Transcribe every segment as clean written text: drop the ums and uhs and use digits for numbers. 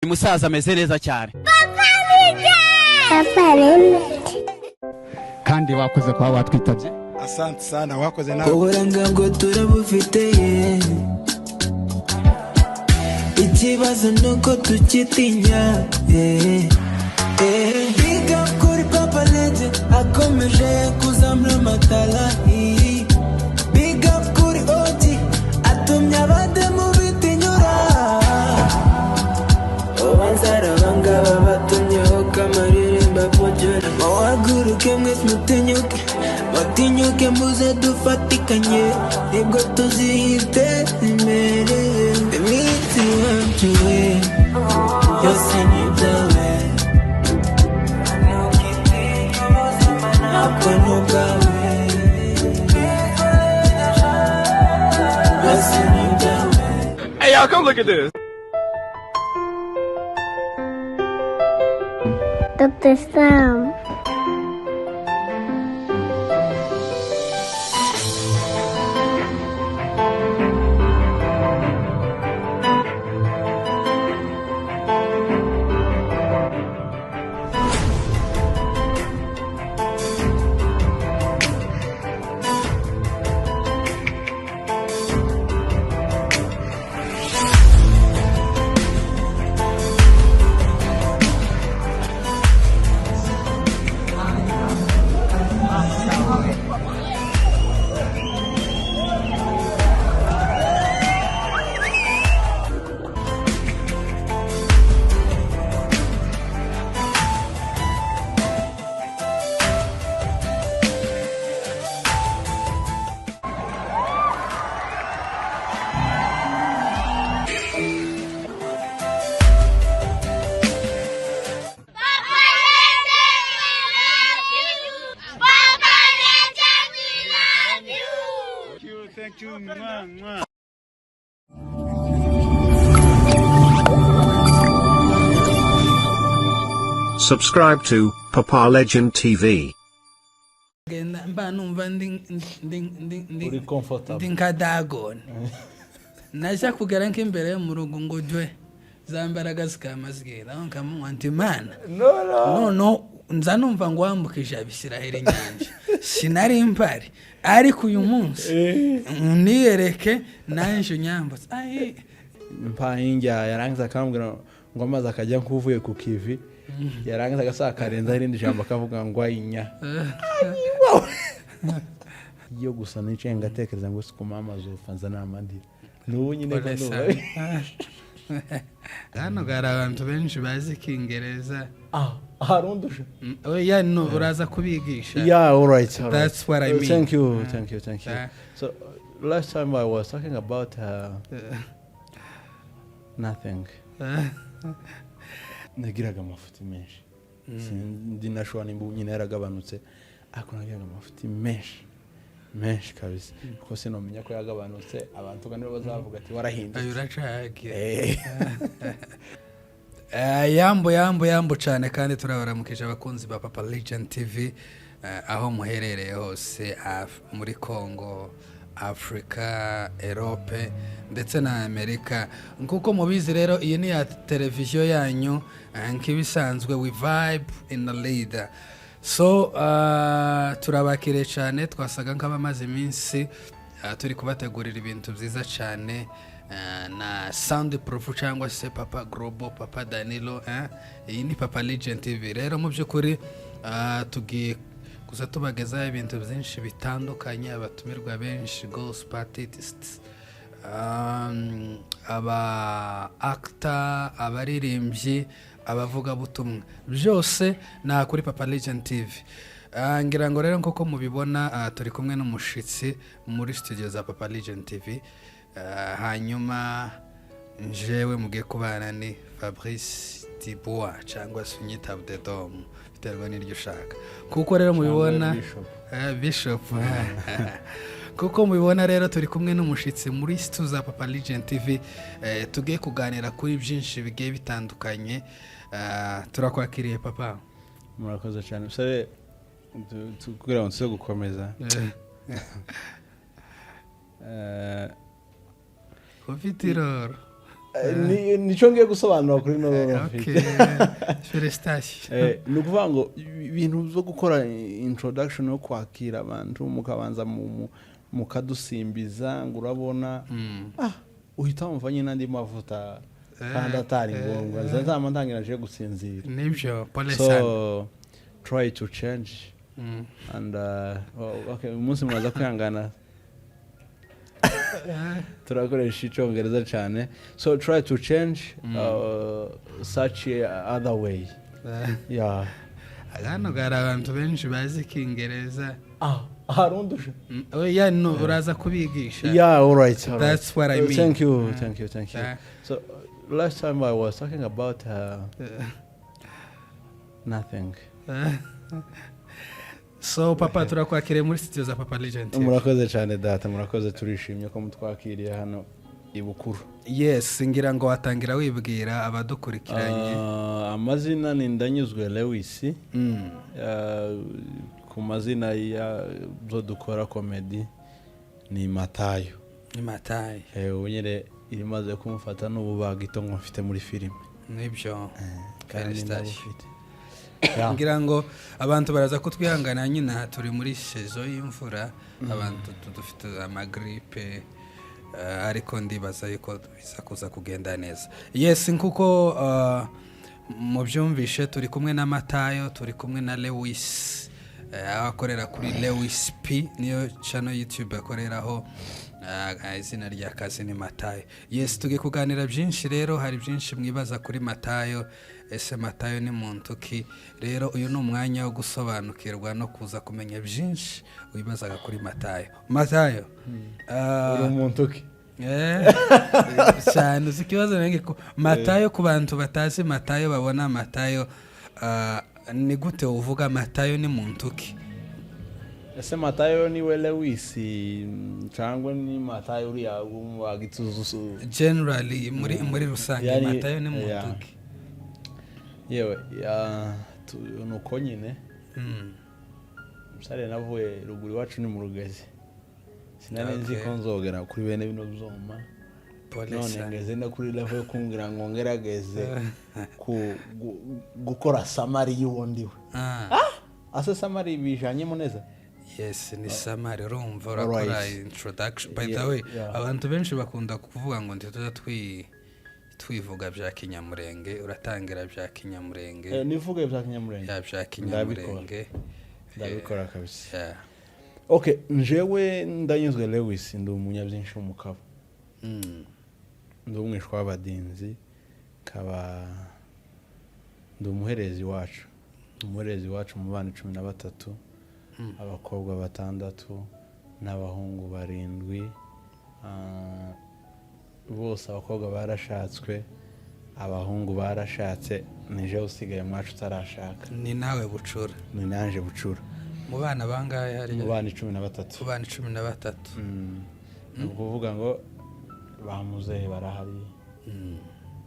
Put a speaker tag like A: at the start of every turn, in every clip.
A: musaza ameze neza cyane.
B: Papa Rene.
C: Kandi wakoze kwa watwitabye.
D: Asante sana wakoze nawe.
E: Uburanga bwo turabufite. Ikibazo nuko tukitinya. Biga kuri Papa Rene akomeje kuzamura amatara. Biga kuri Oti atumye abademu bitinyura. Obanzara bangaba batumyeho kamaririmba pojora. Muhaguruke mwese mutinyuke muze dufatikanye. Nibwo tuzihite imbere. Iminsi wacu we yose ni ibyawe. Ntabwo ni ubwawe. Yose ni ibyawe.
A: Hey y'all, come look at this.
B: Dr. Sam.
D: Thank you. Mwah.
F: Subscribe to Papa Legend TV.
G: Mba numva
H: uri comfortable
G: ndi nkadagona naja kugera nk'imbere mu rugo ngo jwe zambaraga zikamazgira nkamuwa nti mana no nza numva ngo wambukije abisiraheli nyanja sinari mpari ariko uyu munsi niyereke nanje nyambutse ai
H: mpayinja yarangiza akambwira ngo amazi akajya nkuvuye ku kivi yarangiza agasakarenza irindi jambo akavuga ngo ayinya yo gusa nice ngatekereza ngo sikuma amazi ufanza n'amandira n'ubu nyine
G: hano gara abantu benshi bazi Kingereza
H: harundusha
G: yeah no uraza kubigisha
H: yeah all right
G: that's what I mean.
H: Thank you. So last time I was talking about nothing. Nagiraga amafuti menshi ndi nashwa nimbu nyine yaragabanutse ariko nagiraga amafuti menshi kabisa kuko sinomenya ko yagabanutse abantu kandi bazavuga ati warahindutse
G: ayuracage yambo cyane kandi turabaramukije abakunzi ba Papa Legend TV aho muherereye hose muri Congo, Africa, Europe ndetse na Amerika. Nkuko mubizi rero iyi ni ya televiziyo yanyu nkibisanzwe we vibe in the leader. So turabakire cyane twasaga nk'abamaze iminsi turi kubategurira ibintu byiza cyane na Sound Proof cyangwa se Papa Global, Papa Danilo iyi ni Papa Legend TV. Rero mu by'ukuri tugiye gusa tubagezaho ibintu byinshi bitandukanye, abatumirwa benshi, gospel artists, aba actor, abaririmbyi, abavuga butumwa, byose na kuri Papa Legend TV. Ngira ngo rero nk'uko mubibona turi kumwe n'umushitsi muri studio za Papa Legend TV. Hanyuma njewe mugiye kubana ni Fabrice Tibois cyangwa se unyita Abdedom biterwa n'iryo ushaka. Kuko rero mubibona Bishop kuko mubibona rero turi kumwe n'umushitsi muri studio za Papa Legend TV. Tugiye kuganira kuri byinshi bigiye bitandukanye. Turakwakiriye papa.
H: Murakoze cyane. Usare tukubwira ngo nse gukomeza.
G: Ufitiroro
H: nico ngiye gusobanura kuri no
G: Okay. Felicitation.
H: ni ukuvuga ngo ibintu byo gukora introduction yo kwakira abantu mukabanza mukadusimbiza ngo urabona uhita wumva nyine andi mavuta kandi atari ngombwa zazama ntangira je gusinzira
G: Nibyo, pole sana.
H: so try to change and okay umunsi mwaza kwihangana turakoresha icyongereza cyane so try to change such other way yeah
G: Hano hari abantu benshi bazi Icyongereza.
H: harundusha
G: Oya no uraza kubigisha.
H: yeah all right
G: That's what I mean.
H: thank you so last time I was talking about nothing
G: So papa turakwakiriye muri studio za Papa Legend.
H: murakoze cyane data murakoze turishimye ko mutwakiriye hano ibukuru
G: Yes, ngira ngo watangira wibwira abadukurikiranye.
H: amazina ni Ndanyuzwe Lewis ku mazina ya byo dukora comedy ni Matayo
G: Ni Matayo.
H: unyere imaze kumufata n'ububagito ngo mfite muri filime
G: Nibyo.
H: kandi
G: ngira ngo abantu baraza kutwihangana nyine turi muri sezo y'imvura abantu dufite amagripe ariko ndibaza yuko biza kuza kugenda neza. Yes, nkuko mubyumvishe turi kumwe na Matayo, turi kumwe na Lewis akorera kuri Lewis P niyo channel YouTube akoreraho izina rya kazi ni Matayo. Yes, tugiye kuganira byinshi rero hari byinshi mwibaza kuri Matayo. Ese Matayo ni muntu ki? Rero uyu ni umwanya wo gusobanukirwa no kuza kumenya byinshi wibazaga kuri Matayo. Matayo
H: uri umuntu ki?
G: Cyane ikibazo nange ko Matayo ku bantu batazi Matayo babona Matayo ni gute uvuga Matayo ni muntu ki?
H: Ese Matayo ni we Lewis cyangwa ni Matayo uri wagituzusu
G: generally muri rusange Matayo ni muntu ki?
H: yewe nuko nyine msare navuye ruguru iwacu ni mu Rugezi sinari nzi ko nzogera kuri bene bino byoma none ngeze no kuri level yo kungira ngo ngerageze gukora summary y'uwondiwe ase summary bijanye muneza.
G: Yes, ni summary urumva urakora introduction by the way abantu benshi bakunda kuvuga ngo ntituza twivuga bya Kinyamurenge uratangira bya Kinyamurenge
H: nivuga bya Kinyamurenge
G: ya bya Kinyamurenge
H: ndabikora kabisa. Okay, njewe Ndanyuzwe Lewis ndi umunyabyinshi umukabo ndi umwishwa w'abadinzi kaba ndi umuherezi wacu mu bana 13 abakobwa 6 n'abahungu 7 bose abakobwa barashatswe abahungu barashatse nije usigaye mwacu utarashaka.
G: Ni nawe bucura?
H: Ni nanje bucura.
G: Mu bana bangahe hari?
H: Mu bana 13.
G: Mu bana 13.
H: Nukuvuga ngo bamuzehe barahari.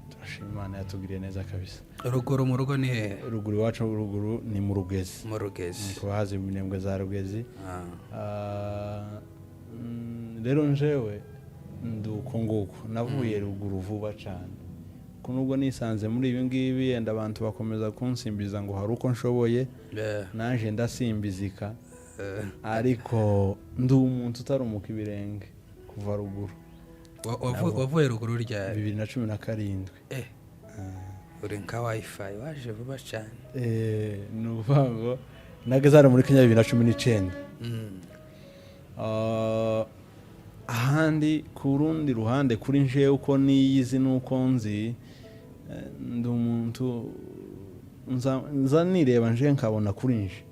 H: Turashima Imana yatugiriye neza kabisa.
G: Ruguru mu rugo ni he?
H: Ruguru iwacu ruguru ni mu Rugezi.
G: Mu Rugezi.
H: Kubahaza iminembwe za Rugezi. Rero njewe nduko nguko navuye ruguru vuba cyane kunubwo nisanze muri ibi ngibi yenda abantu bakomeza kunsimbiza ngo hari uko nshoboye naje ndasimbizika ariko ndi umuntu utarumuka ibirenge kuva ruguru.
G: Wavuye ruguru rya
H: 2017
G: uri nka wifi waje vuba cyane
H: nuvango nagezara muri Kenya 2019 ahandi ku rundi ruhande kuri nje uko niyizi nuko nzi ndi umuntu nza nireba nje nkabona kuri nje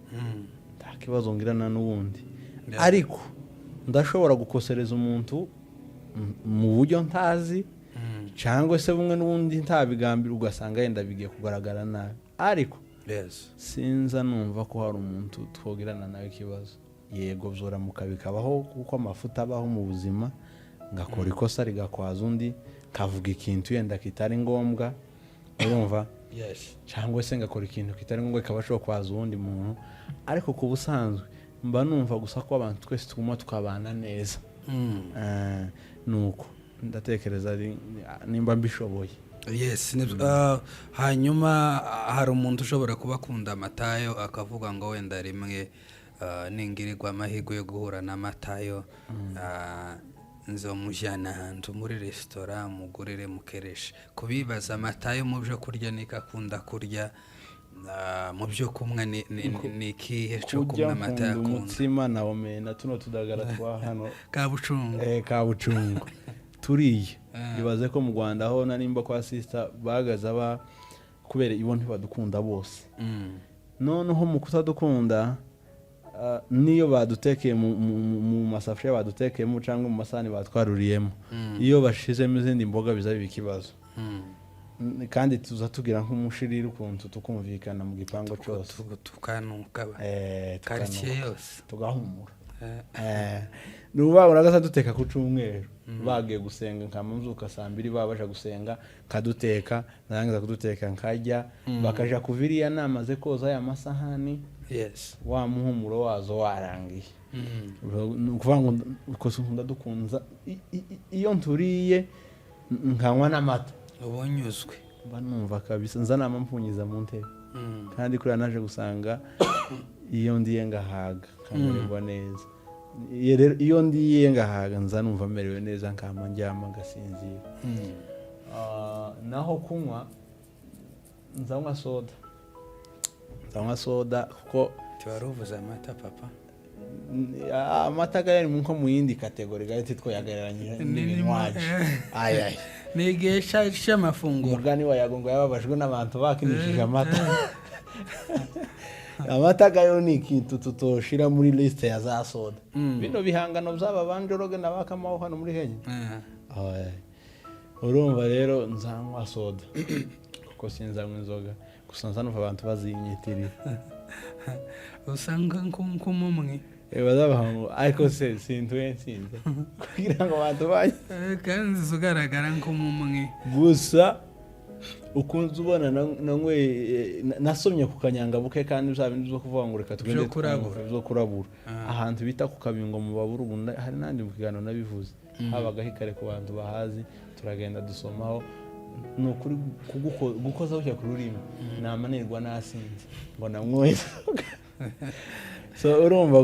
H: ntakibazo ngirana n'ubundi ariko ndashobora gukosereza umuntu mu buryo ntazi cyangwa se bumwe n'ubundi ntabigambira ugasanga yenda bigiye kugaragara nabi ariko sinza numva ko hari umuntu twogirana nawe ikibazo. Yego bzoramuka bikabaho kuko amafuta abaho mu buzima ngakora ikosa rigakwaza undi kavuga ikintu yenda kitari ngombwa urumva cyangwa se ngakora ikintu kitari ngombwa kabasho kwaza undi muntu ariko ku busanzwe mba numva gusa ko abantu twese tuguma tukabana neza nuko ndatekereza nimba mbishoboye.
G: Yes, hanyuma hari umuntu ushobora kuba akunda Matayo akavuga ngo wenda rimwe ningirirwa amahirwe yo guhura na Matayo nzomujyana ahantu muri resitora mugurire mukereshe. Kubibaza Matayo mu byo kurya nikakunda kurya, mu byo kumwa ni ikihe cyo kumwa Matayo akunda?
H: Umutsima na omena tuno tudagara twa hano
G: Kabucungu.
H: Kabucungu turiye. Bibaze ko mu Rwanda ho narimba kwa sister bagaza kubera ibo ntibadukunda bose. Noneho mu kutadukunda niyo badutekeye mu masafuriya badutekeyemo cyangwa mu masahani batwaruriyemo, iyo bashizemo izindi mboga biza bikibazo. Kandi tuza tugira nk'umushirira ukuntu tukumvikana mu gipango cyose
G: tukanuka quartier yose
H: tugahumura. Nuba uragasa duteka ku cyumweru bagiye gusenga nkamuzuka 2 babaje gusenga kaduteka narangiza kuduteka nkajya bakaja kuviriya namaze koza ya masahani.
G: Yes,
H: wa muhumuro wazo warangiye. Ukuvuga ngo ukoze nkunda dukunza iyo nturiye nkanywa n'amata
G: ubonyuzwe
H: banumva kabisa nzana mpfunyiza mu ntebe. Kandi kuri naje gusanga iyo ndiye ngahaga kamererwa neza. Iyo ndiye ngahaga nza numva merewe neza nkama njyama gasinzira. Naho kunywa nzanywa soda kuko
G: tiwaruvuza amata papa.
H: Amata gari munko mu yindi kategori gahita twoyagereranyije n'ibinwaje. Ayaye
G: nigesha cy'amafunguro
H: mugani wayagongo yababajwe n'abantu bakinishije amata. Amata gayo ni ikintu tutoshira muri liste ya za soda. Bino bihangano by'aba banjoroge nabakamaho hano muri Kenya. Urumva rero nzanywa soda kuko sinzanywa inzoga gusa nzanumva abantu bazinyitirira.
G: Usanga nk'umumwe
H: bazabahango ariko se sintuye nsinze kugira ngo abantu baye
G: kandi zugaragara nk'umumwe gusa
H: ukunze ubona nangwe nasomye ku kanyanga buke kandi uzabindi zo kuvuga ngo reka tugende zo kurabura ahantu bita ku Kabingo mu baburu hari nandi mu kigano nabivuze habaga hikare ku bantu bahazi turagenda dusomaho nukuri gukoza bucya ku rurimi namanirwa nasinze ngo namwoye. So urumva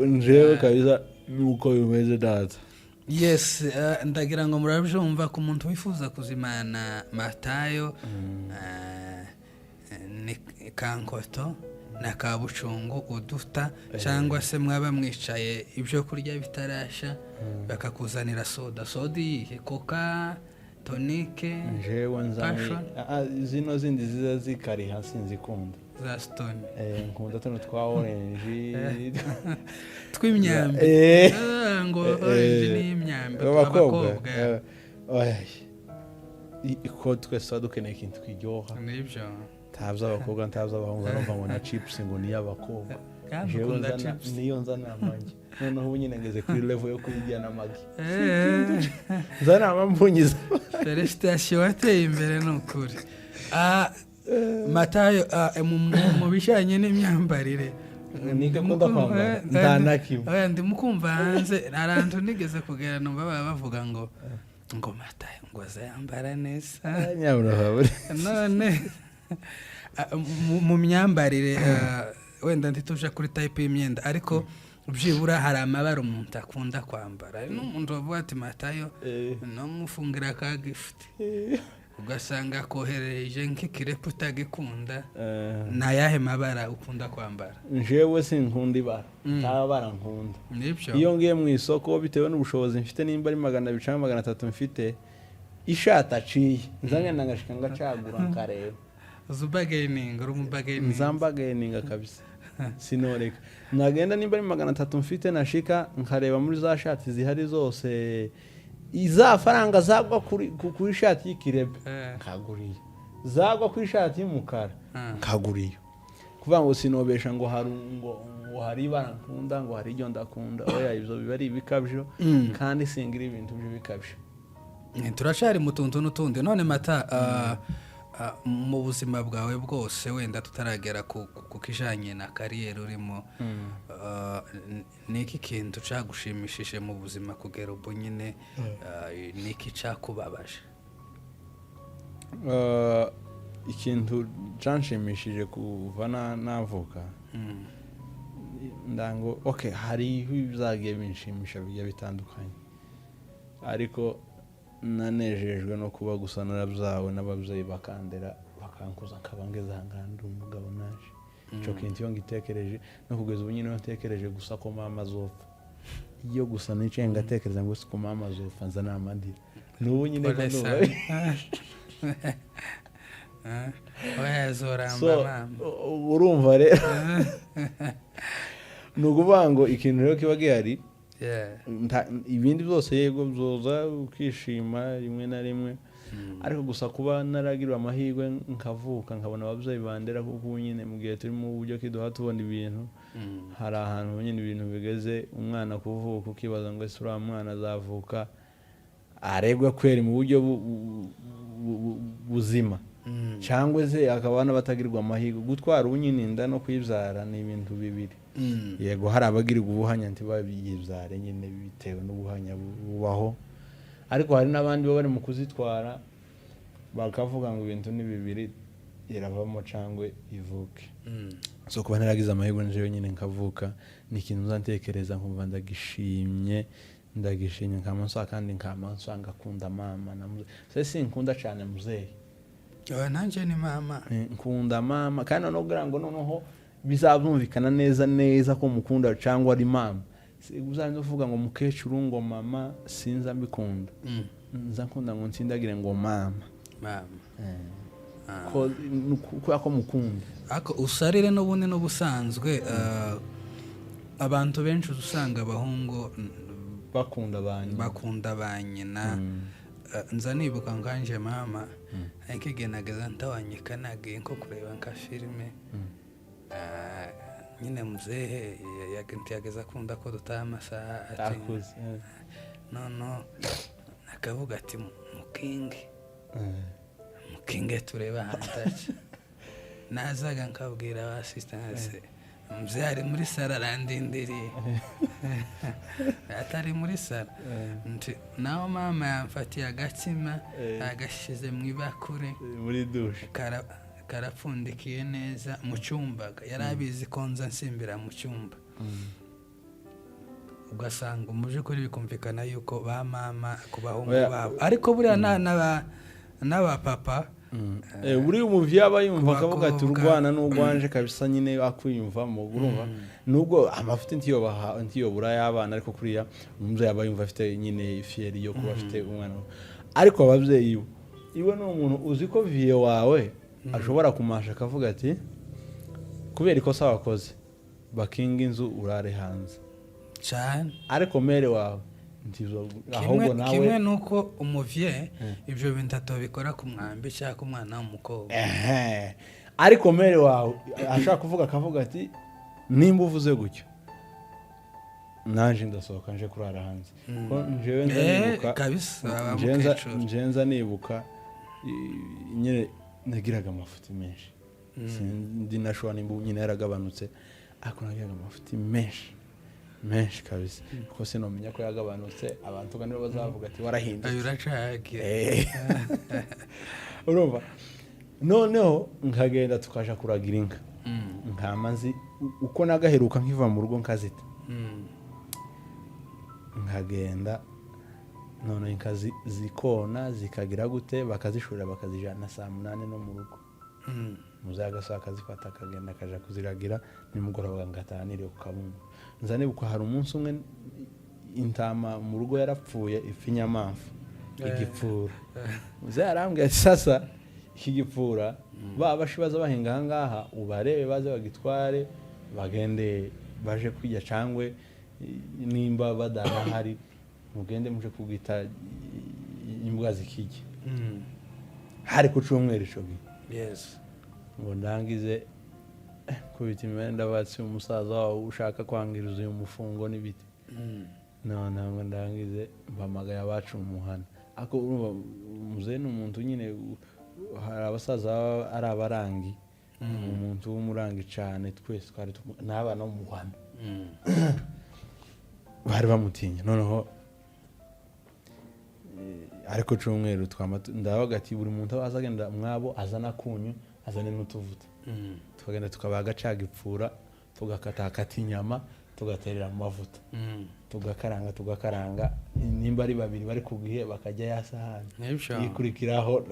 H: njewe kabisa nuko bimeze data.
G: Yes, ndagira ngo murabyumva ku muntu wifuza kuzimana Matayo ni Kankoto na Kabucungu uduta cyangwa se mwaba mwicaye ibyo kurya bitarasha bakakuzanira soda yihe Coca tonique
H: njewe nzanye zino zindi ziza zikari hasi nzikunda
G: za Stone
H: nkunda tuno twa orange
G: tw'imyambi ngo orange ni imyambi
H: abakobwa iko twese dukeneye ikintu kiryoha
G: nibyo
H: tabza abakobwa ntabza abahungu barumva ngo na chips ngo ni abakobwa niyo nzana amagi noneho ubu nyine ngeze kuri level yo kujya n'amagi nzana amampunyiza.
G: Felicitation wateye imbere n'ukuri. Matayo mu bijyanye n'imyambarire
H: nikakunda kwambara ndanakimwe
G: ndimukumva hanze arantu nigeze kugera numva bavuga ngo Matayo ngo azayambara neza none mu myambarire wenda ntituje kuri type y'imyenda ariko byibura hari amabara umuntu akunda kwambara. N'umuntu wavuga ati Matayo no mufungira ka gift ugasanga kohereje nk'ikirepo utagikunda nayahe mabara ukunda kwambara?
H: Njewe sinkunda ibara tabara nkunda
G: nibyo
H: iyo ngiye mu isoko bitewe n'ubushobozi mfite nimba ari 200 cyangwa 300 mfite ishata aciye nzanye nangashika ngacagura nkareba
G: zubagaining urumubagaining
H: nzambagaining kabisa sinoreka nagenda nimba ari 300 mfite nashika nkareba muri za shati zihari zose iza faranga zagwa kuri shati y'ikirebe kaguriye zagwa kuri shati y'umukara kaguriye kuvuga ngo sinobesha ngo hari ibara nkunda ngo hari iryo ndakunda oya ibyo bibari bikabyo kandi singira ibintu byo bikabyo.
G: Turashari mutuntu n'utundi none Mata mu buzima bwawe bwose wenda tutaragera ku kijanye na kariyeri urimo niki kintu cagushimishije mu buzima kugera ubu nyine niki cakubabaje?
H: Ikintu canshimishije kuva navuka ndango okay, hari ibizagiye binshimisha bigiye bitandukanye, ariko nanejejwe no kuba gusa narabyawe n'ababyeyi bakandera bakankuza nkabangeza hanganda umugabo naje. Ico kintu iyo ngitekereje no kugeza ubu nyine natekereje gusa ko mama azopfa, iyo gusa nice ngatekereza ngo ko mama azopfa nza namadira n'ubu nyine ko urumva rero nukuvuga ngo ikintu rero kiba gihari, ibindi byose yego byoza ukishima rimwe na rimwe, ariko gusa kuba naragirwa amahirwe nkavuka nkabona ababyeyi bandera kuko nyine mu gihe turi mu buryo kiduha tubona ibintu, hari ahantu nyine ibintu bigeze umwana kuvuka ukibaza ngo ese uriya mwana azavuka aregwa kweri mu buryo buzima cyangwa se akaba n'abatagirwa amahirwe. Gutwara ubunyine inda no kwibyara ni ibintu bibiri. Yego hari abagirirwa ubuhanya ntibabibyare nyine bitewe n'ubuhanya bubaho, ariko hari n'abandi bari mu kuzitwara bakavuga ngo ibintu ni bibiri iravamo cyangwa ivuke. So kuba naragize amahirwe nje nyine nkavuka ni ikintu nzantekereza nkumva ndagishimye nkamansa kandi nkamansa ngakunda mama na muze. Sese nkunda cyane muzehe.
G: Nanje ni mama.
H: Nkunda mama kandi no grango noneho bizabumvikana neza ko mukunda cyangwa ari mama. Uzanze uvuga ngo mukecuru ngo mama sinza mbikunda. Nza nkunda ngo nsindagire ngo mama. Ko mukunda.
G: Ako usarire n'ubundi n'ubusanzwe abantu benshi usanga abahungu bakunda banyina. Nza nibuka nganje mama nkigenageza ntawanyika nagiye nko kureba nka filime nyine muzehe yageza akunda ko dutaha amasaha
H: akuze
G: no nakavuga ati mukinge tureba hantaje nazaga nkabwira ba assistance mzee ari muri sara arandindiriye atari muri sara naho mama yamfatiye agatsima agashize mu ibakure
H: muri dushe
G: karapfundikiye neza mu cyumba, yarabizi ko nza nsimbira mu cyumba. Ugasanga umuje kuri bikumvikana yuko ba mama kubahungu babo, ariko buriya n'aba papa
H: buri umuvyi aba yumva akavuga ati urwana n'ugwanje kabisa nyine akwiyumvamo urumva nubwo amafuti ntiyo buraya abana, ariko kuriya umuvyi aba yumva afite nyine fieri yo kuba afite umwana, ariko abavyeyi iwe no umuntu uzi ko vie wawe ashobora kumasha akavuga ati kubera ikosa wakoze bakinga inzu urare hanze
G: cyane,
H: ariko mere wawe ahubwo nawe
G: kimwe nuko umuvye ibyo bintu atobikora ku mwambi cyangwa ku mwana w'umukobwa.
H: Ariko mere wawe ashaka kuvuga akavuga ati nimba uvuze gutyo naje ndasohoka nje kurara hanze ko njewe ndibuka
G: kabisa
H: njenza nibuka nyine nagiraga amafuti menshi ndi nashwa nimba nyine yaragabanutse, ariko nagiraga amafuti menshi kabisa ko sinomenya ko yagabanutse abantu kandi bazavuga ati warahindutse
G: uracagiye
H: urumva. Noneho nkagenda tukaja kuragira inka nkamazi uko nagaheruka nkiva mu rugo nkazita nkagenda none inkazi zikona zikagira gute bakazishurira bakazijana saa 8 no mu rugo muzaga saa kazifata akagenda akaja kuziragira nimugoroba ngatanire ku kabumbu. Nzane buko hari umunsi umwe intama mu rugo yarapfuye ifinyamafu igipfura zarambwe sasa ikigipfura bashibaza bahinga hangaha ubarebe baze bagitware bagende baje kwijya cangwe nimba badana hari mugende muje kugita imbwa zikije hari ku cyumweru icogi ngo ndangize kubita imenda batsi umusaza wawe ushaka kwangiriza uyu mufungo n'ibiti none ngo ndangize mpamagaye abacu mu muhana ako urumva muze n'umuntu nyine hari abasaza ari abarangi umuntu w'umurangi cyane twese twari n'abana bo mu Rwanda bari bamutinya noneho ariko cyumweru ndabaga ati buri muntu azagenda mwabo azana kunyu azane n'utuvuta tukagenda tukabaga cagipfura tugakata inyama tugaterera mu mavuta tugakaranga nimba ari babiri bari kugihe bakajya yasahani yikurikiraho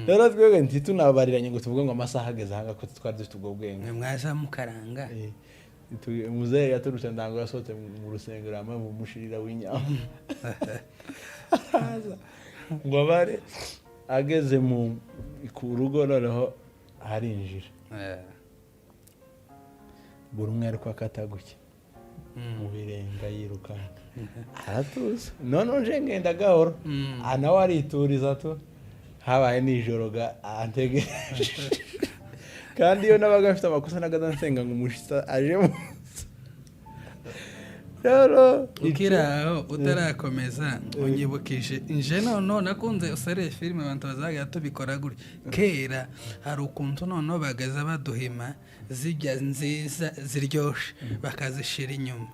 H: rero twebwe nti tunabariranye ngo tuvuge ngo amasaha ageze hanga ko twari dufite ubwo bwenge
G: mwaza mukaranga
H: muzehe yaturusha ndango yasohotse mu rusengero amwe mu mushirira w'inyama ngo bare ageze mu ku rugo noneho harinjira buri umwe ariko akataguke mu birenga yirukana aratuza none nje ngenda gahoro nawe arituriza to habaye nijoro ga antegereje kandi iyo nabaga afite amakosa nagaza nsenga ngo umushitsa aje mu rero
G: ukiraho utarakomeza unyibukije nje none nakunze usere filime abantu bazaga tubikora guri kera hari ukuntu none bagaza baduhima zijya nziza ziryoshe bakazishira inyuma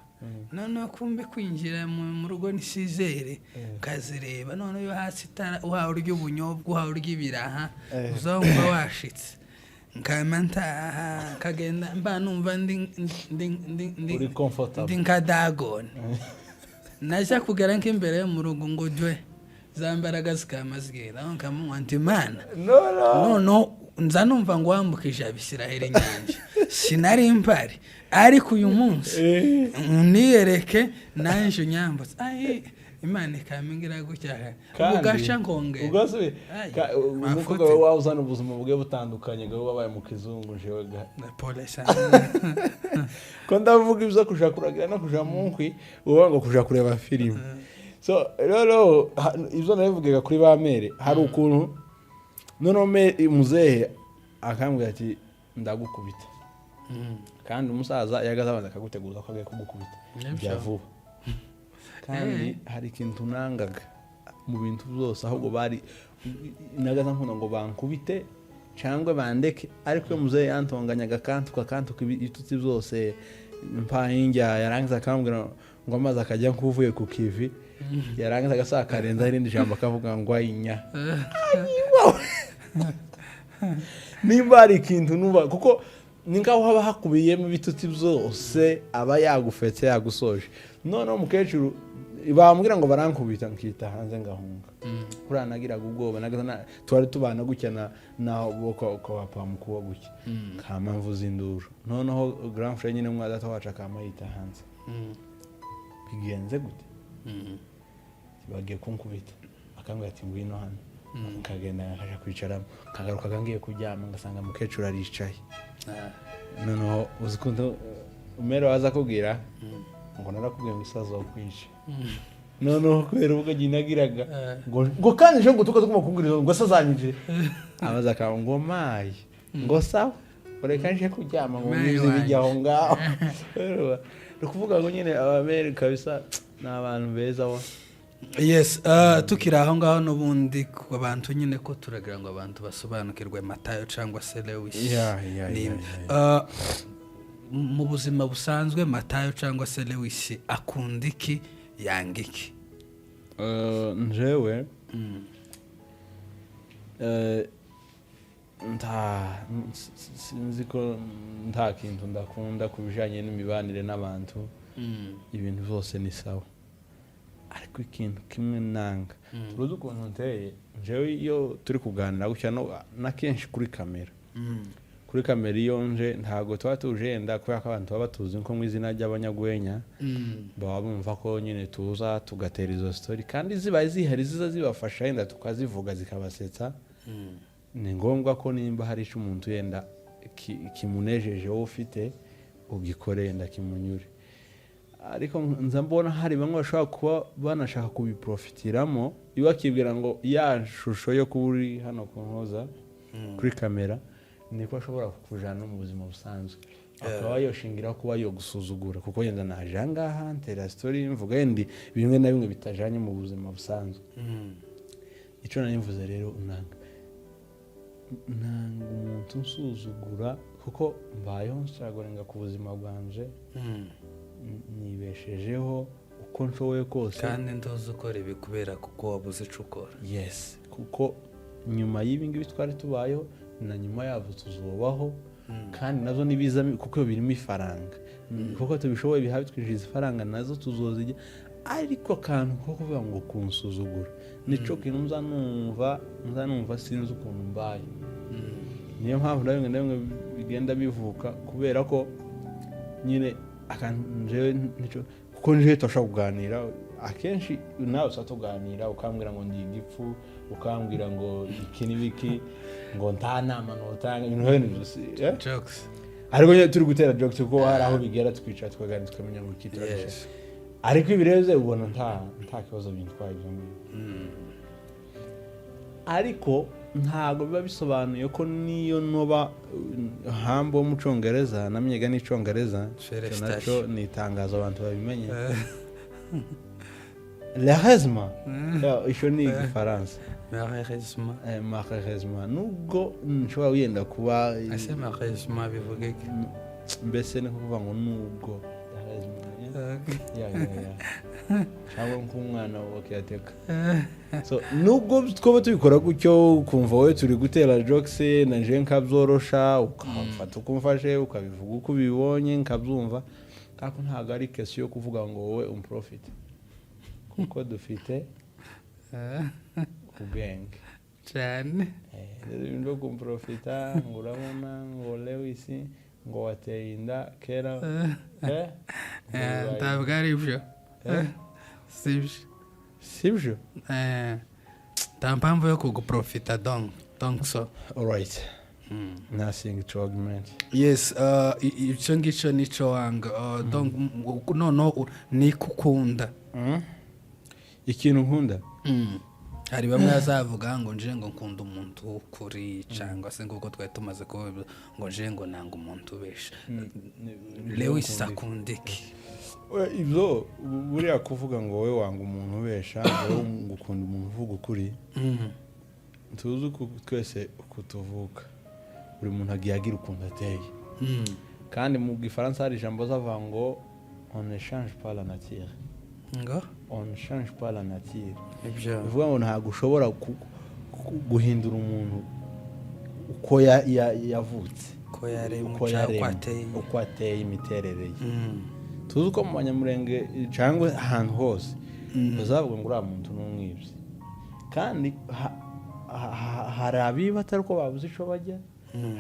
G: none kumbe kwinjira mu rugo ni sizere kazireba none yo hasi tara uha uryo ubunyobwa uha uryo ibiraha uzumva washitse nkamanta kagenda mba numva ndi
H: comfortable
G: nkadagon naja kugera nk'imbere mu rugo ngo jwe zambaraga zikamazgira nkamu antimana no nza numva ngo wambukije abisiraheli nyanje sinari impari ariko uyu munsi niyereke nanje nyambutse Imana ikamingira gutya ugasha nkonge
H: ugasubi umukobwa wawe wazana ubuzima bwe butandukanye gaho babaye mu kizungu jewe ga
G: pole sana
H: ko ndavuga ibyo kuja kuragira no kuja munkwi uba ngo kuja kureba filime so rero ibyo nabivugaga kuri bamere hari ukuntu none muzehe akambwira ati ndagukubita kandi umusaza yagazabanza akaguteguza ko agiye kugukubita byavuba kandi hari ikintu nangaga mu bintu byose ahubwo bari nagaza nkunda ngo bankubite cyangwa bandeke ariko iyo muzehe yantonganyaga kantuka ibitutsi byose mpahinga yarangiza akambwira ngo amazi akajya nkuvuye ku kivi yarangiza agasaka karenza irindi jambo akavuga ngo ayinya nimba hari ikintu nuba kuko ningaho haba hakubiyemo ibitutsi byose aba yagufetse yagusoje none umukecuru bambwira ngo barankubita nkita hanze ngahunga kuranagiraga ubwoba nagaza twari tubana gukena na boko ko papa mukuwa guke kama mvuza induru noneho grand frère nyine mwaza tawaca kama yita hanze bigenze gute bagiye kunkubita akambwira ati ngwino hano nkagenda nkaja kwicaramo kagaruka gangiye kuryama ngasanga mukecuru aricaye noneho uzikunze umero waza kubwira ngo narakubwiye ngo isaza wakwisha noneho kubera ubwo ginagiraga ngo kandi je ngo tuko kumukungurira ngo sazanyije abaza ka ngo mayi ngo sawa ureka nje kuryama ngo nizi bijyaho ngaho rukuvuga ngo nyine Amerika bisa n'abantu beza wa
G: yes tukiraho ngaho n'ubundi ku bantu nyine ko turagira ngo abantu basobanukirwe Matayo cyangwa se Lewis mu buzima busanzwe Matayo cyangwa se Lewis akunda iki yanga iki
H: njewe sinzi ko nta kintu ndakunda ku bijanye n'imibanire n'abantu ibintu byose ni sawa ariko ikintu kimwe nanga uruzi ukuntu nteye njewe iyo turi kuganira gutya na kenshi kuri kamera iyo nje ntabwo tuba tujenda kubera ko abantu baba batuzi nko mu izina ry'abanyagwenya baba bumva ko nyine tuza tugatera izo story kandi ziba zihari ziza zibafasha yenda tukazivuga zikabasetsa ni ngombwa ko nimba hari icyo umuntu yenda kimunejeje wowe ufite ugikore yenda kimunyure ariko nza mbona hari bamwe bashobora kuba banashaka kubiprofitiramo ibakibwira ngo ya shusho yo kuri hano ku nkoza kuri kamera niko ashobora kujana mu buzima busanzwe akaba yoshingira kuba yo gusuzugura kuko yenda naje ngaha ntera story mvuga yendi bimwe na bimwe bitajanye mu buzima busanzwe ico nanivuze rero unanga nanga umuntu nsuzugura kuko mbayeho nshagorenga ku buzima bwanje nibeshejeho uko nshoboye kose
G: kandi ndoze ukora ibi kubera kuko wabuze ico ukora.
H: yes kuko nyuma y'ibi ngibi twari tubayeho na nyuma yabo tuzobaho kandi nazo nibiza kuko birimo ifaranga kuko tubishoboye bihawe twinjiza ifaranga nazo tuzozijya ariko kantu ko kuvuga ngo kunsuzugura nico kintu nzanumva sinzi ukuntu mbaye niyo mpamvu ndabimwe bigenda bivuka kubera ko nyine akanje nico kuko nje tosha kuganira akenshi nawe usatuganira ukambwira ngo ndi igipfu ukambwira ngo iki nibiki ngo nta nama notanga ibintu byose
G: jokes
H: ariko nyine turi gutera jokes kuko hari aho bigera twicara tukaganira tukamenya ngo kitwa ariko ibireze ubona nta kibazo bintwaye ibyo ariko ntago biba bisobanuye ko niyo noba hambo mu Congereza namyega ni Congereza naco ni itangazo abantu babimenye l'heureusement isho ni igifaransa malheureusement nubwo nshobora wenda kuba
G: ase malheureusement bivuga iki
H: mbese ni kuvuga ngo nubwo cyangwa nk'umwana wakiyateka so nubwo twaba tubikora gutyo ukumva wowe turi gutera jokes nanje nkabyorosha ukafata ukumfashe ukabivuga uko ubibonye nkabyumva ariko ntago ari question yo kuvuga ngo wowe umprofit kuko dufite ubwenge
G: cyane
H: ndo kumprofita ngo urabona ngo Lewisi ngo wateye inda kera
G: ntabwo ari byo
H: sibyo
G: nta mpamvu yo kuguprofita donc so
H: alright nothing to augment
G: yes icyo ngicyo nico wanga donc noneho ni kukunda
H: ikintu nkunda
G: hari bamwe bazavuga ngo nje ngo nkunda umuntu kuri cyangwa se nguko twari tumaze ko ngo nje ngo nanga umuntu besha Lewis akundiki
H: ibyo buriya kuvuga ngo wowe wanga umuntu besha wowe ngukunda umuntu uvuga ukuri tuzi twese kutuvuka buri muntu agiye agira ukuntu ateye kandi mu gifaransa hari ijambo zavuga ngo on ne change pas la nature
G: ngo
H: on ne change pas la nature
G: ibyo
H: bivuga ngo ntabwo ushobora guhindura umuntu uko yavutse
G: ko yaremwe
H: uko ateye imiterere ye tuzi ko mu banyamurenge cyangwa ahantu hose bazavuga ngo uriya muntu n'umwibyi kandi hari abiba atari uko babuze icyo bajya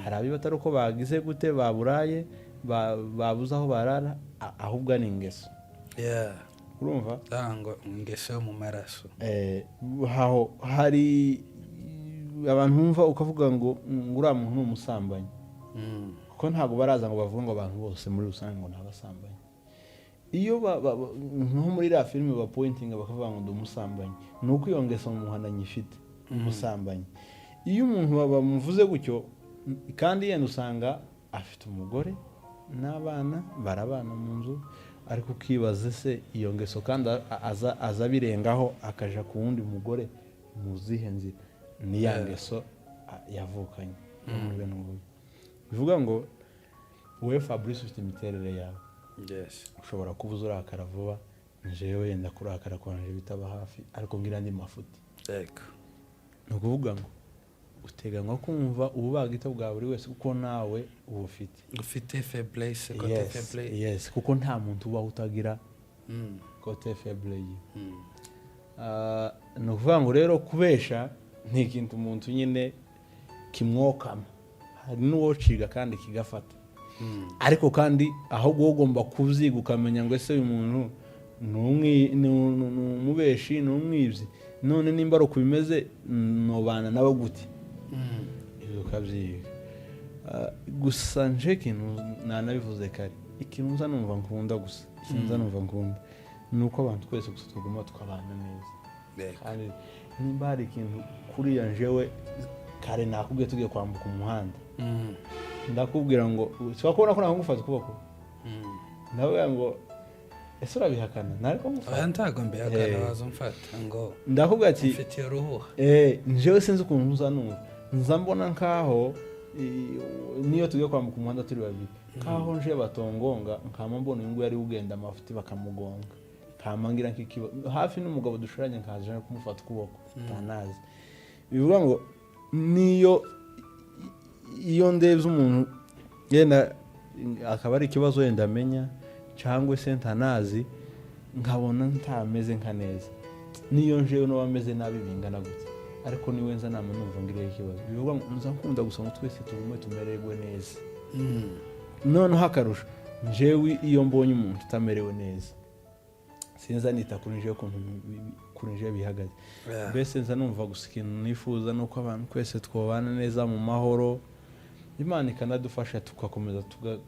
H: hari abiba atari uko bagize gute baburaye babuze aho barara ahubwo ni ingeso urumva
G: ngo ingeso yo mu maraso
H: hari abantu bumva ukavuga ngo uriya muntu ni umusambanyi kuko ntabwo baraza ngo bavuge ngo abantu bose muri rusange ngo ntabasambanyi iyo nko muri iriya filime bapointinga bakavuga ngo ndi umusambanyi ni uko iyo ngeso mu muhandanyi ifite umusambanyi iyo umuntu bamuvuze gutyo kandi yenda usanga afite umugore n'abana barabana mu nzu ariko ukibaza se iyo ngeso kandi aza birengaho akaja ku wundi mugore mu zihe nzira ni ya ngeso yavukanye bivuga ngo wowe Fabrice ufite imiterere yawe ushobora kuba urakara vuba njewe yenda kurakara kwanje bitaba hafi ariko ngira andi mafuti ni ukuvuga ngo uteganywa kumva ububagito bwa buri wese kuko nawe
G: ufite faiblesse côté faiblesse
H: yes kuko nta muntu uba utagira côté faible no kuvuga ngo rero kubesha ni ikintu umuntu nyine kimwokama hari n'uwociga kandi kigafata ariko kandi ahubwo ugomba kuziga ukamenya ngo ese uyu muntu ni umubeshi ni umwibyi none nimba ari uko bimeze nobana nawe gute ibyo ukabyiga gusa nje ikintu nanabivuze kare ikintu nza numva nkunda gusa ikintu nza numva nkunda ni uko abantu twese gusa tuguma tukabana neza kandi nimba hari ikintu kuriya njewe kare nakubwiye tugiye kwambuka umuhanda ndakubwira ngo twakubona ko nakugufata ukuboko ndavuga ngo ese urabihakana nariko ngufata
G: ntago mbihakana wazumfata ngo
H: ndakubwira ati
G: mfitiye uruhuha
H: njewe sinzi ukuntu uzanumva nza mbona nkaho niyo tugiye kwambuka umuhanda turi babiri nkaho nje batongonga nkama mbona uyu nguyu ari ugenda amafuti bakamugonga kamangira nk'ikibazo hafi n'umugabo dushoranye nkaje kumufata ukuboko ntanazi bivuga ngo niyo iyo ndebye umuntu yenda akaba ari ikibazo yenda amenya cyangwa se ntanazi nkabona ntameze nka neza niyo njewe no bameze nabi bingana gute ariko niwe nza nama numva ngire ikibazo bivuga ngo nza nkunda gusa ngo twese tugume tumererwe neza noneho akarusha njewe iyo mbonye umuntu utamerewe neza sinza nita kuri njewe kuri njewe bihagaze mbese nza numva gusa ikintu nifuza nuko abantu twese twobana neza mu mahoro Imana ikanadufasha tugakomeza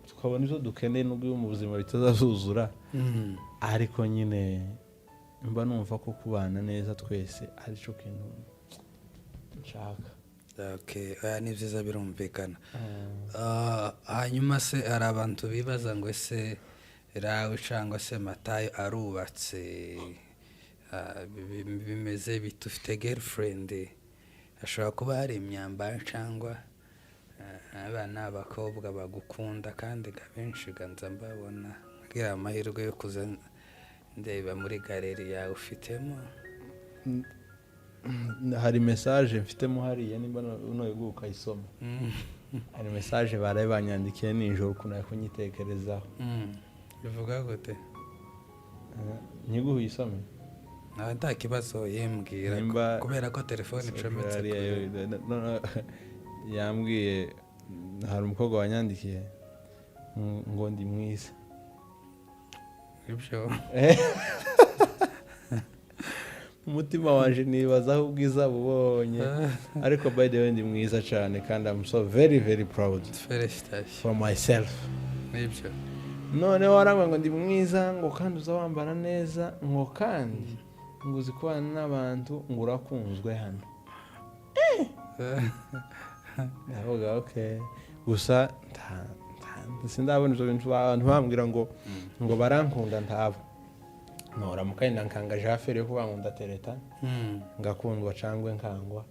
H: tukabona ibyo dukeneye n'ubwo mu buzima bitazazuzura ariko nyine mba numva ko kubana neza twese ari cyo kintu nshaka.
G: Okay, ni byiza birumvikana. Hanyuma se hari abantu bibaza ngo ese rawe cyangwa se Matayo arubatse bimeze bitufite girlfriend ashobora kuba hari imyambaro cyangwa abana abakobwa bagukunda kandi benshi ganza mbabona ngira amahirwe yo kuza ndeba muri galeri yawe ufitemo
H: hari message mfitemo hariya nimba unoye gukayisoma hari message baraye banyandikiye nijoro kuna kunyitekerezaho
G: bivuga gute
H: nyiguhu isome
G: nta kibazo yembwira kubera ko telefone icometse
H: yambwiye hari umukobwa wanyandikiye ngo ndi mwiza
G: ibyo
H: umutima wanje nibaza aho ubwiza bubonye ariko by the way ndi mwiza cyane kandi I'm so very very proud for myself
G: nibyo
H: none warangwa ngo ndi mwiza ngo kandi uzawambara neza ngo kandi ngo uzi kubana n'abantu ngo urakunzwe hano ndavuga okay gusa sindabona ibyo bintu abantu bambwira ngo barankunda ntabo nora mukayenda nkanga Jafere yo kuba ngo ndatereta ngakundwa cangwe nkangwa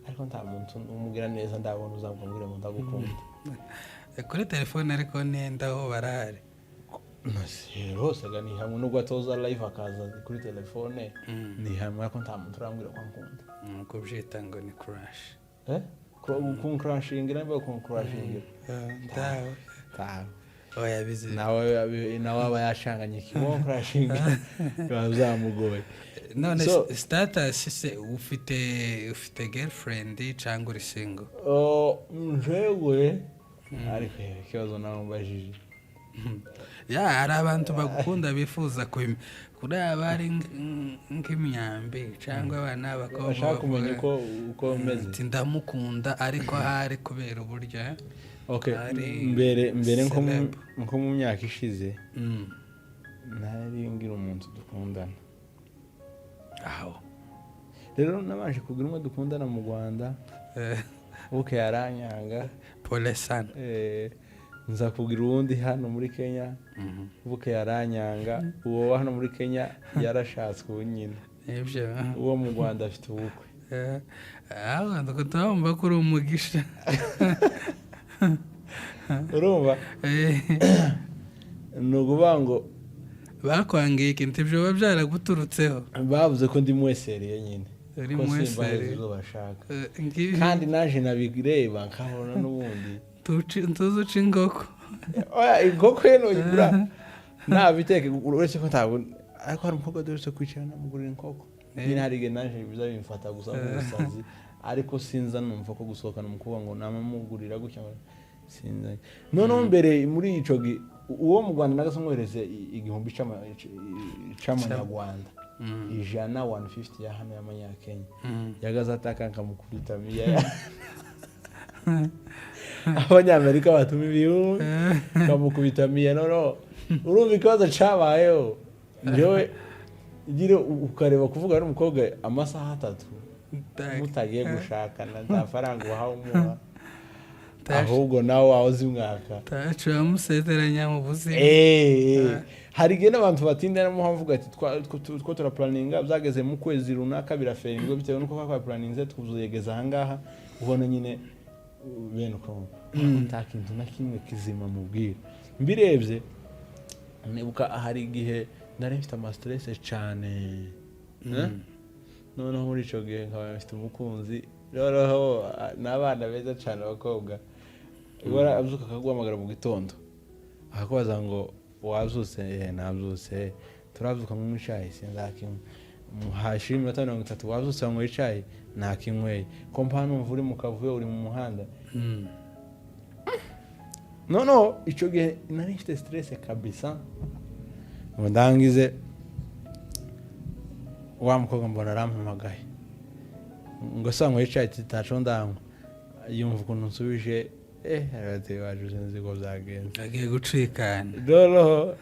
H: ariko nta muntu umugira neza ndabona uzamvungire ngo ndagukunda
G: kuri telefone ariko nendaho barahari
H: hose gani hamwe nubwo atoza live akaza kuri telefone ni hamwe ariko nta muntu urambwira ko nkunda
G: kubyita ngo ni crush
H: kun crashing nabo kun crashing tawe
G: oya bizi
H: nawe aba yashanganye kibo crashing bazamugoye
G: none status se ufite girlfriend cyangwa uri single
H: njewe ariko ikibazo nawe mbajije
G: hari abantu bagukunda bifuza kuri abari nk'imyambi cyangwa abana bakobwa
H: bashaka kumenya uko meze
G: ndamukunda ariko ahari kubera uburyo
H: mbere nko mu myaka ishize nari ngira umuntu dukundana
G: aho
H: rero nabanje kugira umwe dukundana mu Rwanda uke yaranyanga
G: pole sana
H: nza kugira uwundi hano muri Kenya ubuke yaranyanga uwo hano muri Kenya yarashatswe ubunyine uwo mu Rwanda afite ubukwe
G: abantu kutabumva kuri umugisha
H: urumva nuguba ngo
G: bakwangiye ikintu ibyo biba byaraguturutseho
H: bavuze ko ndi mweseriye nyine
G: uri mweseriye
H: bashaka kandi naje nabireba nkabona n'ubundi
G: tuzi uca ingoko
H: ingoko yeno igura ntabiteke uretse ko ntabwo ariko hari umukobwa duherutse kwicara namugurira inkoko nyine harige naje biza bimfata gusa nk'umusazi ariko sinza numva ko gusohokana umukobwa ngo namamugurira gutya sinza noneho mbere muri ico uwo mu Rwanda nagase mwohereze igihumbi c'amanyarwanda ijana 150 ya hano y'amanyakenya yagaza atakanka mukubita miya abanyamerika batuma ibihumbi kamukubita miya no urumva ikibazo cabayeho njewe igire ukareba kuvuga n'umukobwa amasaha 3 mutagiye gushakana nta faranga wahawe umuha ahubwo nawe wahoze umwaka
G: tacu amuseteranya mu buzima
H: hari igihe n'abantu batindana mu hamvuga ati two turaplaninga byageze mu kwezi runaka biraferingo bitewe nuko kwa planinze twuzuyegeza ahangaha ubona nyine bene uko nta kintu na kimwe kizima mubwira mbirebye nibuka hari igihe nari mfite ama stress cyane noneho muri ico gihe nkaba mfite umukunzi rero n'abana beza cyane abakobwa ibora abyuka akaguhamagara mu gitondo akakubaza ngo wabyutse nabyutse turabyuka mu icyayi sinzakimwe muhashira iminota 30 wabyutse ngo icyayi nakinyweye ko mpano mvuri mu kavuyo uri mu muhanda no ico gihe nari mfite stress kabisa ngo ndangize wa mukobwa mbona arampamagaye ngo sangwe icyayi titaco ndanywa yumva ukuntu nsubije arate waje sinzi ko byagenze
G: agiye gucikana
H: rero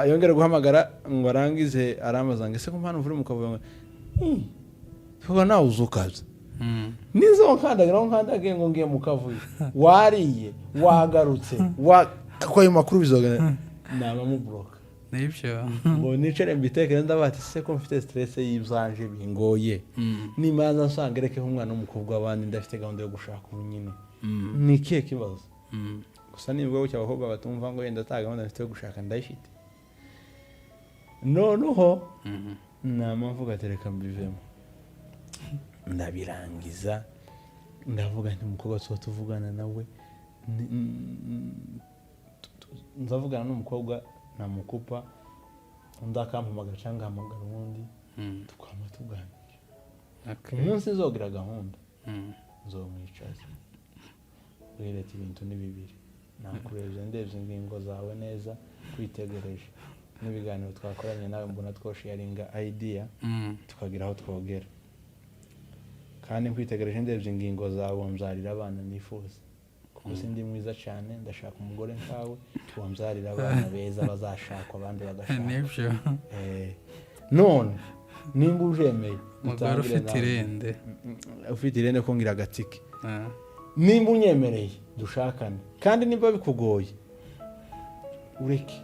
H: yongera guhamagara ngo arangize aramaza ngo ese ko mpano mvuri mu kavuyo fuka nawe uzukaza nizo nkandagira ngo ngiye mu kavuyo wariye wagarutse ko ayo makuru bizogana nama mu block
G: nibyo
H: ngo nicare mbitekere ndabati se ko mfite stress y'ibzanje bingoye nimanza nsanga reke umwana w'umukobwa wabandi ndafite gahunda yo gushaka ubunyine ni kihe kibazo gusa nibwo cy'abakobwa batumva ngo yenda ta gahunda mfite yo gushaka ndayifite noneho nama mvuga tereka mbivemo ndabirangiza ndavuga nti umukobwa so tuvugana nawe nzavugana n'umukobwa namukupa ndakampamagara cyangwa hamagara ubundi tukama tuganira umunsi nzogira gahunda nzomwicaza wireta ibintu ni bibiri nakurebye ndebye ingingo zawe neza kwitegereje n'ibiganiro twakoranye nawe mbona twosharinga idea tukagira aho twogera kandi kwitegereje ndebye ingingo zawe mzarira abana nifuza kuko sindi mwiza cyane ndashaka umugore nkawe twamzarira abana beza bazashakwa abandi bagashaka
G: nibyo
H: none nimba ujemeye
G: umugore ufite irende
H: ko ngira agatike nimba unyemereye dushakane kandi nimba bikugoye ureke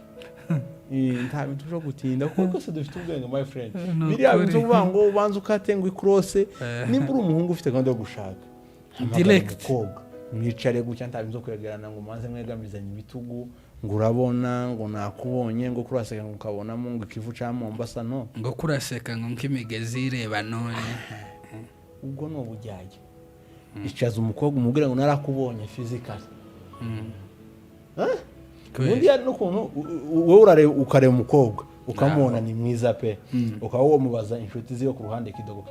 H: nta bintu byo gutinda kuko rwose dufite ubwenge my friend biriya bintu uvuga ngo ubanza ukate ngo ikrose nimba uri umuhungu ufite gahunda yo gushaka
G: direct
H: mwicare gutya nta bintu zo kwegerana ngo manze mwegamizanye ibitugu ngo urabona ngo nakubonye ngo kuraseka ngo ukabonamo ngo ikivu cya Mombasa no
G: ngo kuraseka ngo nk'imigezi ireba none
H: ubwo no bujyaje icaza umukobwa umubwira ngo narakubonye physically ubundi yari n'ukuntu wowe urareba ukareba umukobwa ukamubona ni mwiza pe ukaba wo mubaza inshuti ziyo ku ruhande kidogo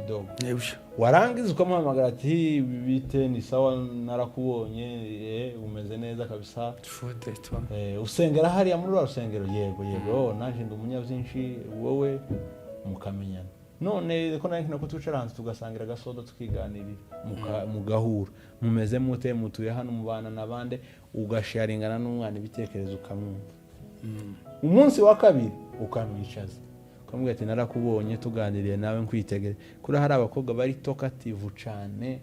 H: warangiza ukamuhamagara ati bite ni sawa narakubonye umeze neza kabisa usengera hariya muri rusengero yego naje ndi umunyabyinshi wowe mukamenyana none ko nako tucara hanze tugasangira gasoda tukiganirira mugahura mumeze mute mutuye hano mubana nabande ugasharingana n'umwana ibitekerezo ukamwumva umunsi wa kabiri ukamwicaza ukamubwira ati narakubonye tuganiriye nawe nkwitegere kuri hari abakobwa bari talkative cyane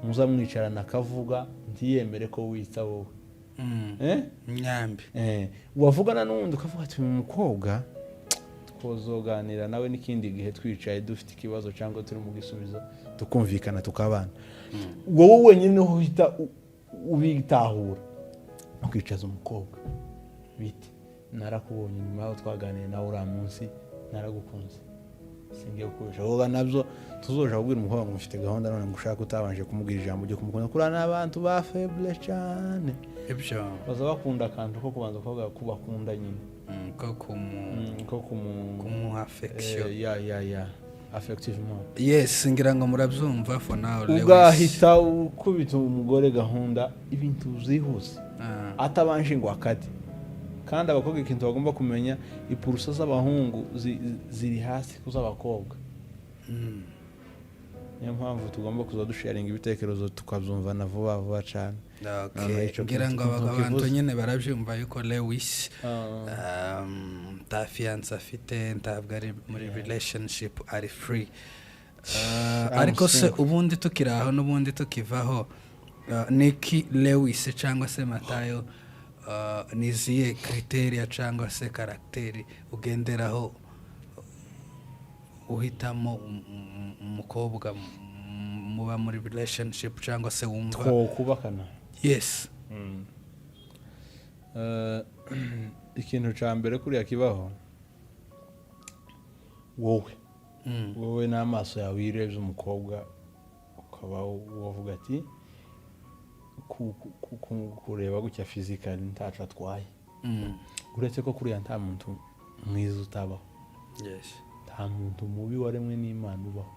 H: muza mwicarana akavuga ntiyemere ko witsa wowe
G: nyambi
H: wavugana n'undi ukavuga ati umukobwa twozoganira nawe n'ikindi gihe twicaye dufite ikibazo cyangwa turi mu gisubizo tukumvikana tukabana wowe wenyine uhita ubitahura ukicaza umukobwa biti narakubonye nyuma aho twaganiriye nawe uri munsi naragukunze singiye kubisha wowe nabyo tuzoja kubwira umukobwa ngo mfite gahunda none ngushaka utabanje kumubwira ijambo ryo kumukunda kuri n'abantu ba faible cyane
G: ibyo
H: baza bakunda kantu ko kubanza kuvuga ko bakunda nyine
G: ko kumu affection
H: ya affectivement
G: yes ngira ngo murabyumva for now
H: ugahita ukubita umugore gahunda ibintu uzihuse atabanje ngo akate kandi abakobwa ikintu bagomba kumenya ipurusa z'abahungu ziri hasi kuz'abakobwa niyo mpamvu tugomba kuza dusharinga ibitekerezo tukabyumva na vuba cyane
G: ngira ngo abantu nyine barabyumva yuko Lewis ta fiance afite ntabwo ari muri relationship ari free ariko se ubundi tukiraho n'ubundi tukivaho Nicky Lewis cyangwa se Matayo niziye criteria cyangwa se karakteri ugenderaho uhitamo umukobwa muba muri relationship cyangwa se wumva
H: twokubakana
G: yes
H: ikintu cya mbere kuriya kibaho wowe n'amaso yawe iyo urebye umukobwa ukaba wavuga ati kureba gutya fizikali ntacu atwaye uretse ko kuriya nta muntu mwiza utabaho nta muntu mubi waremwe n'Imana ubaho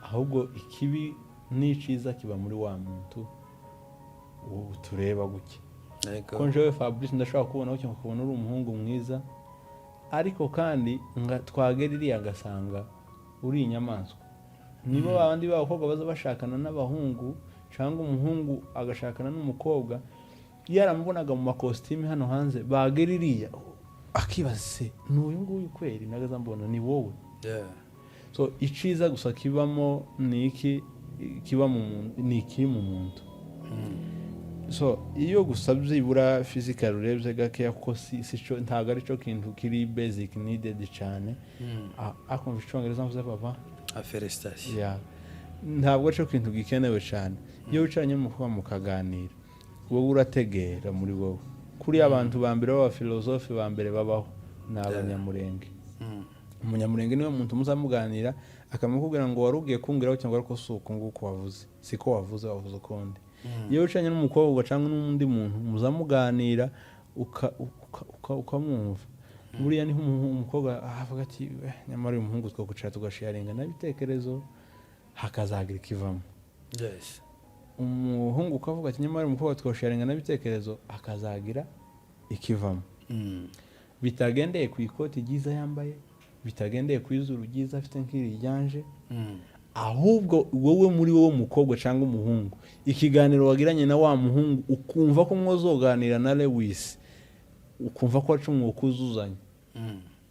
H: ahubwo ikibi n'iciza kiba muri wa muntu tureba gutya ko njewe Fabrice ndashobora kubona gutya nkabona uri umuhungu mwiza ariko kandi twagera iriya agasanga uri inyamaswa nibo babandi b'abakobwa baza bashakana n'abahungu cyangwa umuhungu agashakana n'umukobwa yaramubonaga mu makositime hano hanze bagera iriya akibaza se n'uyu nguyu kweri nagaza mbona ni wowe so iciza gusa kibamo ni iki kiba mu muntu ni iki mu muntu so iyo gusa byibura physical urebye gakeya kuko ntabwo ari cyo kintu kiri basic needed cyane akumva icyongereza mvuze papa felicitation ntabwo cyo kintu gikenewe cyane iyo wicaranye n'umukobwa mukaganira wowe urategera muri wowe kuri abantu ba mbere b'aba filozofe ba mbere babaho ni abanyamurenge umunyamurenge niwe muntu muzamuganira akamukubwira ngo wari ugiye kumbwiraho cyangwa ariko si uko nguko wavuze siko wavuze ukundi iyo wicaranye n'umukobwa cyangwa n'undi muntu muzamuganira ukamwumva buriya niho umukobwa avuga ati nyamara uyu muhungu twakucara tugasharinga n'ibitekerezo hakazagira ikivamo umuhungu ukavuga ati nyamara umukobwa twasharinga n'ibitekerezo hakazagira ikivamo bitagendeye ku ikoti ryiza yambaye bitagendeye ku izuru ryiza afite nk'iri ryanje ahubwo wowe muri wowe mukobwa cyangwa umuhungu ikiganiro wagiranye na wa muhungu ukumva ko mwozoganira na Lewis ukumva ko acu mwokuzuzanya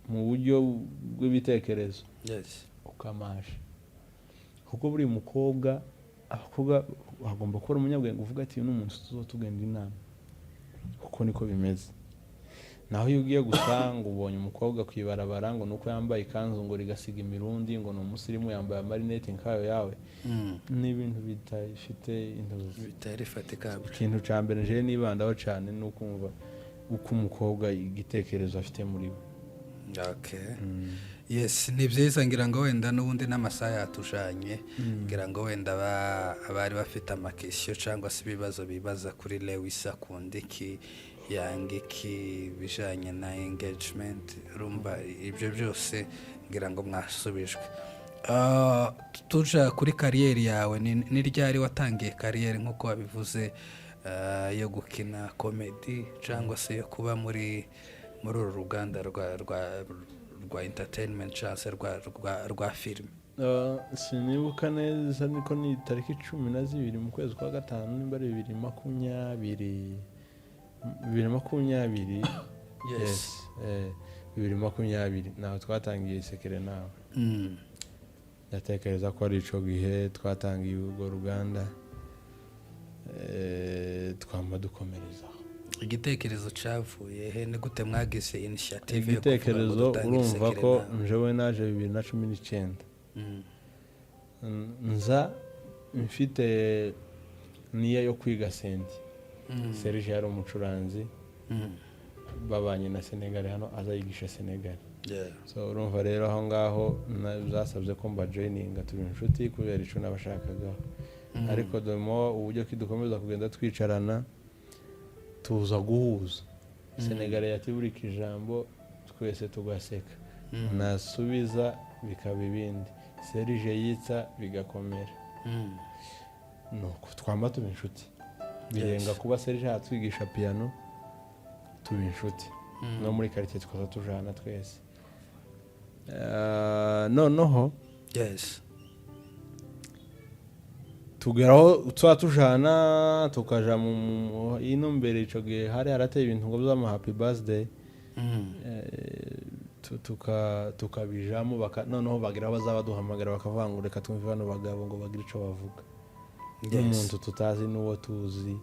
H: mu buryo bw'ibitekerezo ukamasha kuko buri mukobwa abakobwa bagomba kuba umunyabwenge uvuga ati uyu n'umuntu tuzotugenda inama kuko niko bimeze naho iyo ugiye gusanga ubonye umukobwa kwibarabara ngo nuko yambaye ikanzu ngo rigasiga imirundi ngo ni umusirimu yambaye amarinete nkayo yawe n'ibintu bitafite indozi
G: bitarifatika
H: ikintu cya mbere nje nibandaho cyane ni ukumva uko umukobwa igitekerezo afite muri we
G: yes ni byiza ngira ngo wenda n'ubundi n'amasaha yatujanye ngira ngo wenda abari bafite amakisyo cyangwa se ibibazo bibaza kuri Lewis akunda iki yanga iki bijanye na engagement rumba ibyo byose ngira ngo mwasubijwe tuja kuri kariyeri yawe ni ryari watangiye kariyeri nk'uko wabivuze yo gukina comedy cyangwa se yo kuba muri uru ruganda rwa entertainment cyangwa rwa film
H: sinibuka neza niko ni tariki 12 mu kwezi kwa gatanu nimba ari 2020 yes 2020 naho twatangiye sekere nawe yatekereza ko ari ico gihe twatangiye urwo ruganda twamba dukomereza
G: igitekerezo cyavuye he ni gute mwagize initiative
H: igitekerezo urumva ko njewe naje 2019 nza mfite niya yo kwiga sendi Serge yari umucuranzi babanye na Senegal hano azayigisha Senegal so urumva rero aho ngaho zasabye ko mba joininga turi inshuti kubera ico nabashakaga ariko demo uburyo kidukomeza kugenda twicarana tuza guhuza Senegal yatiburika ijambo twese tugaseka nasubiza bikaba ibindi Serge yitsa bigakomera nuko twamba tuba inshuti birenga kuba Serge atwigisha piano tuba inshuti no muri quartier twaza tujana twese noneho tugeraho tujana tukaja mu ino mbere ico gihe hari harateye ibintu ngo by'ama happy birthday tukabijamo noneho bagira bazaba duhamagara bakavuga ngo reka twumve bano bagabo ngo bagire ico bavuga n'umuntu tutazi n'uwo tuzi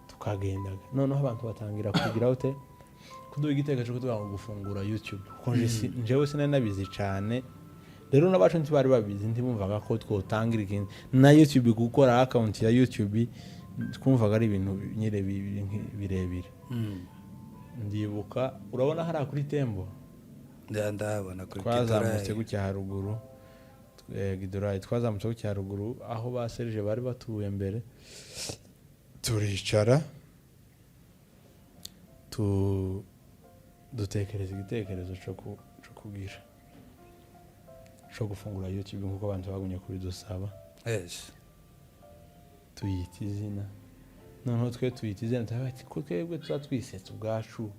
H: tukagendaga noneho abantu batangira kugira ute kuduha igitekerezo cyo gufungura YouTube kuko njewe sinari nabizi cyane rero n'abacu ntibari babizi ntibumvaga ko twotangira ikintu na YouTube gukora account ya YouTube twumvaga ari ibintu nyire birebire ndibuka urabona hari kuri Tembo
G: ndabona kuri
H: twazamutse gutya haruguru Gidorari twazamutse gutya haruguru aho ba Serge bari batuye mbere turicara dutekereza igitekerezo cyo kugira cyo gufungura YouTube nkuko abantu bagumye kubidusaba tuyita izina noneho tuyita izina ati ko twebwe tuzatwisetsa ubwacu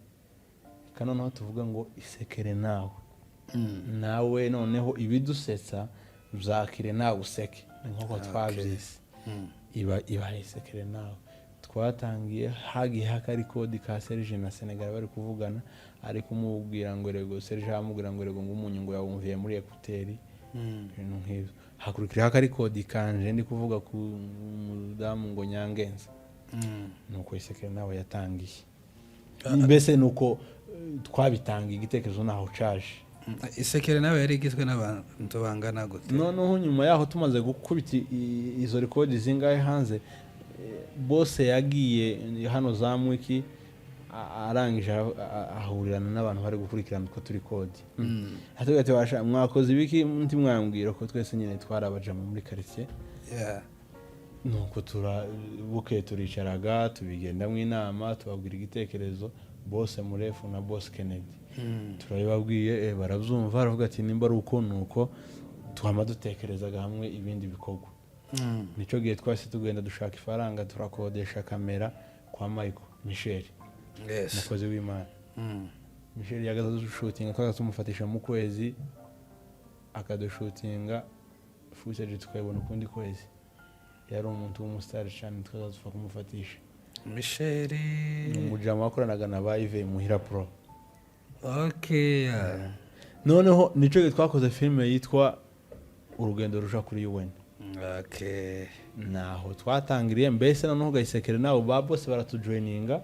H: kandi noneho tuvuga ngo isekere nawe nawe noneho ibidusetsa uzakire nawe useke nkuko twabyise iba isekere nawe twatangiye hagiye hakari kodi ka Serge na Senegal bari kuvugana ari kumubwira ngo rego Serge amubwira ngo rego ngumunyu ngo yawumviye muri ekuteri ibintu nk'ibyo hakurikira hakari kodi kanje ndi kuvuga ku mudamu ngo Nyangenza nuko isekere nawe yatangiye mbese nuko twabitangiye igitekerezo naho caje
G: isekere nawe yari igizwe n'abantu bangana gute
H: noneho nyuma yaho tumaze gukubita izo rekodi zingahe hanze bose yagiye hano za Mwiki arangije ahurirana n'abantu bari gukurikirana ko turi kodi atubwira ati basha mwakoze ibiki nti mwambwira ko twese nyine twarabaja muri quartier nuko buke turicaraga tubigendamwe inama tubabwira igitekerezo bose Murefu na boss Kennedy turabibabwiye barabyumva baravuga ati nimba ari uko nuko twama dutekerezaga hamwe ibindi bikorwa nico gihe twase tugenda dushaka ifaranga turakodesha kamera kwa Michel mukozi w'Imana Michel yagaza dushutinga kwa tumufatisha mu kwezi akadushutinga footage tukayibona ukundi kwezi yari umuntu w'umustar cyane twazazufa kumufatisha
G: Michel
H: umujama wakoranaga na Baive Muhira Pro noneho nico gihe twakoze filime yitwa Urugendo rusha kuri UN naho twatangiriye mbese noneho gayisekere nawo babose baratujoininga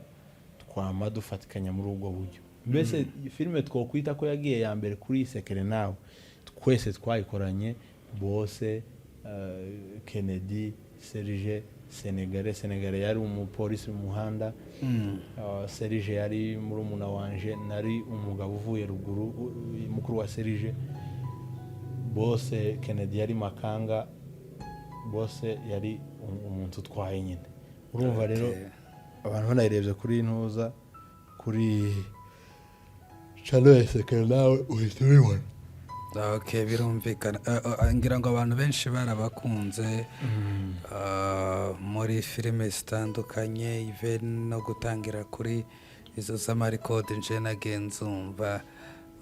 H: twama dufatikanya muri ubwo buryo mbese filime twokwita ko yagiye ya mbere kuri isekere nawo twese twayikoranye bose Kennedy Serge Senegal yari umupolisi mu muhanda Serge yari muri umuna wanje nari umugabo uvuye ruguru mukuru wa Serge bose Kennedy yari makanga bose yari umuntu twaye nyine urumva rero abantu banayirebye kuri ntuza kuri channel Isekere nawe uhita ubibona
G: birumvikana ngira ngo abantu benshi barabakunze muri filime zitandukanye even no gutangira kuri izo z'amarikode nje nagenzumva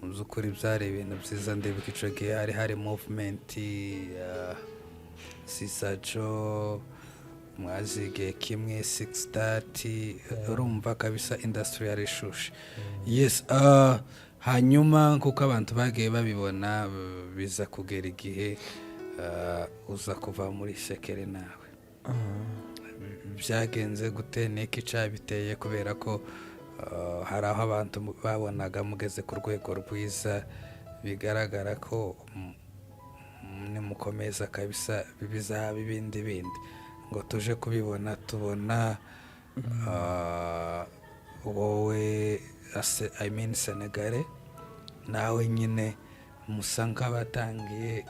G: muzukuri byari ibintu byiza ndibuka ico gihe hari movement Sisajo mwazige kimwe 630 urumva kabisa industry yarishushe hanyuma kuko abantu bagiye babibona biza kugera igihe uza kuva muri Isekere nawe byagenze gute niki cabiteye kubera ko hari aho abantu babonaga mugeze ku rwego rwiza bigaragara ko nimukomeza kabisa bizaba ibindi ngo tuje kubibona tubona wowe Senegal nawe nyine musanga batangiye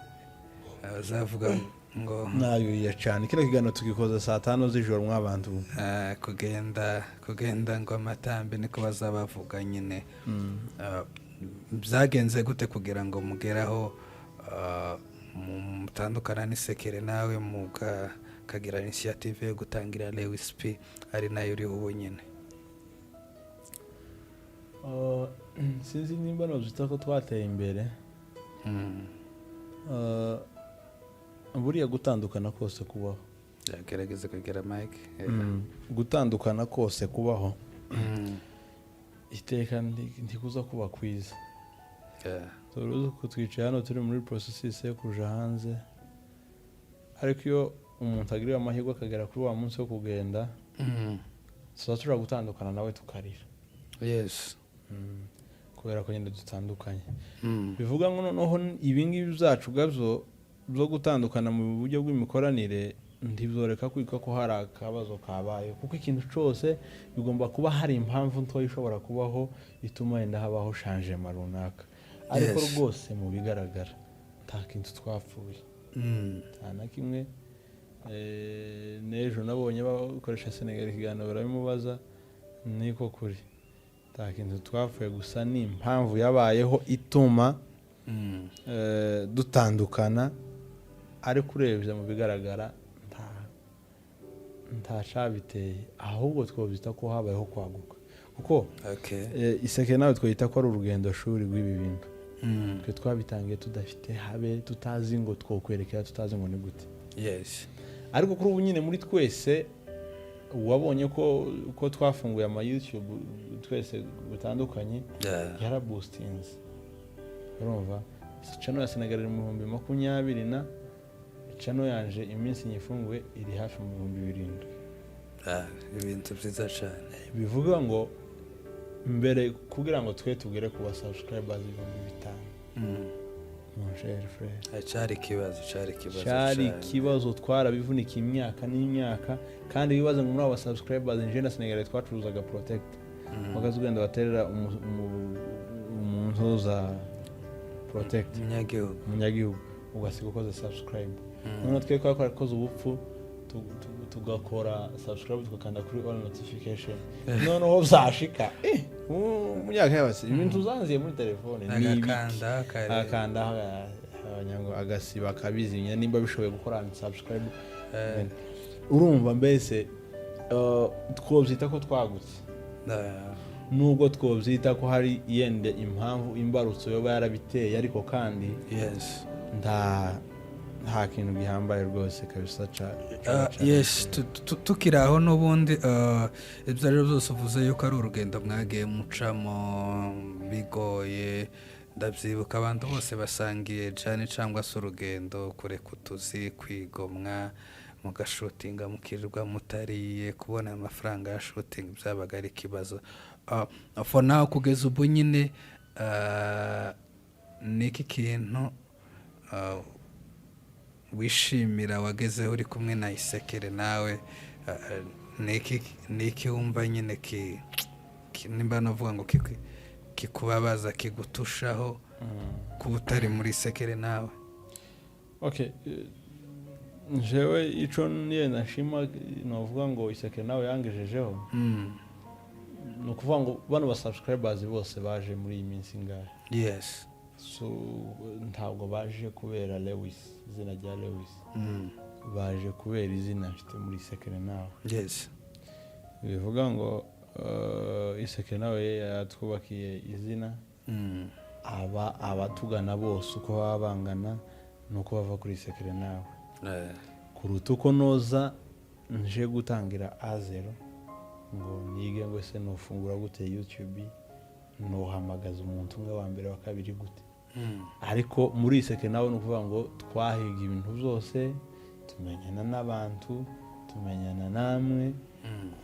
G: zavuga ngo
H: nayo cyane kino kiganiro tugikoza saa 5 z'ijoro mwabantu
G: kugenda ngo amatambe niko bazabavuga nyine byagenze gute kugira ngo mugeraho mutandukana n'Isekere nawe mukagira initiative yo gutangira Lewis P ari nayo uri ubu nyine
H: sinzi nimba novyita ko twateye imbere buriya gutandukana kose kubaho
G: yagerageza kugera Mike
H: gutandukana kose kubaho iteka ndikuza kuba kwiza turuzi ko twicaye hano turi muri processus yo kuja hanze ariko iyo umuntu agiriye amahirwe akagera kuri wa munsi wo kugenda tuza gutandukana nawe tukarira kubera ko nyine dutandukanye bivuga ngo noneho ibingibi byacu gabyo byo gutandukana mu buryo bw'imikoranire ntibyoreka kwika ko hari akabazo kabaye kuko ikintu cyose bigomba kuba hari impamvu ntoya ishobora kubaho ituma yenda habaho changement runaka ariko rwose mu bigaragara nta kintu twapfuye nta na kimwe n'ejo nabonye bakoresha Senegal ikiganiro barabimubaza niko kuri nta kintu twapfuye gusa ni impamvu yabayeho ituma dutandukana ariko urebye mu bigaragara nta cabiteye ahubwo twobyita ko habayeho kwaguka kuko iseke nawe twita ko ari urugendo shuri rw'ibi bintu twe twabitangiye tudafite habe tutazi ngo twokwerekera tutazi ngo ni gute ariko kuri ubu nyine muri twese wabonye ko twafunguye ama YouTube twese gutandukanye yaraboostinze urumva channel ya Senegal mu 2020 na channel yanje iminsi nyifunguye iri hafi mu 2007
G: ibintu byiza cyane
H: bivuga ngo mbere kugira ngo twe tugere ku ba subscribers 5,000 mon cher frère cyari kibazo twarabivunika imyaka n'imyaka kandi bibaza ngo muri aba subscribers nje na Senegal twacuruzaga protect bagazugenda baterera umuntu za protect munyagihugu ugasiga ukoze subscribe none twe twakoze ubupfu tugakora subscribe tukakanda kuri all notification noneho byashika munyaka yabase ibintu zanziye muri telefone akanda abanyango agasiba kabizinya nimba bishoboye gukora subscribe urumva mbese twobyita ko twagutse nubwo twobyita ko hari yende impamvu imbarutso yoba yarabiteye ariko kandi nta kintu gihambaye rwose kabisa
G: tukiraho n'ubundi ibyo ari byose uvuze yuko ari urugendo mwagiye mucamo bigoye ndabyibuka abantu bose basangiye cyane cyangwa se urugendo kureka utuzi kwigomwa mugashutinga mukirirwa mutariye kubona amafaranga ya shooting byabaga ari ikibazo for now kugeza ubu nyine niki kintu wishimira wagezeho uri kumwe na Isekere nawe niki wumva nyine nimba navuga ngo kikubabaza kigutushaho kuba utari muri Isekere nawe
H: jewe ico niye nashima novuga ngo Isekere nawe yangejejeho no kuvuga ngo bano ba subscribers bose baje muri iyi minsi ngahe so ntabwo baje kubera Lewis izina rya Lewis baje kubera izina afite muri Isekere nawe bivuga ngo Isekere nawe yatwubakiye izina abatugana bose uko babangana nuko bava kuri Isekere nawe kuruta uko noza nje gutangira A0 ngo nige ngo se nofungura gute YouTube nohamagaza umuntu umwe wa mbere wa kabiri gute ariko muri Isekere nawe nukuvuga ngo twahiga ibintu byose tumenyana n'abantu tumenyana namwe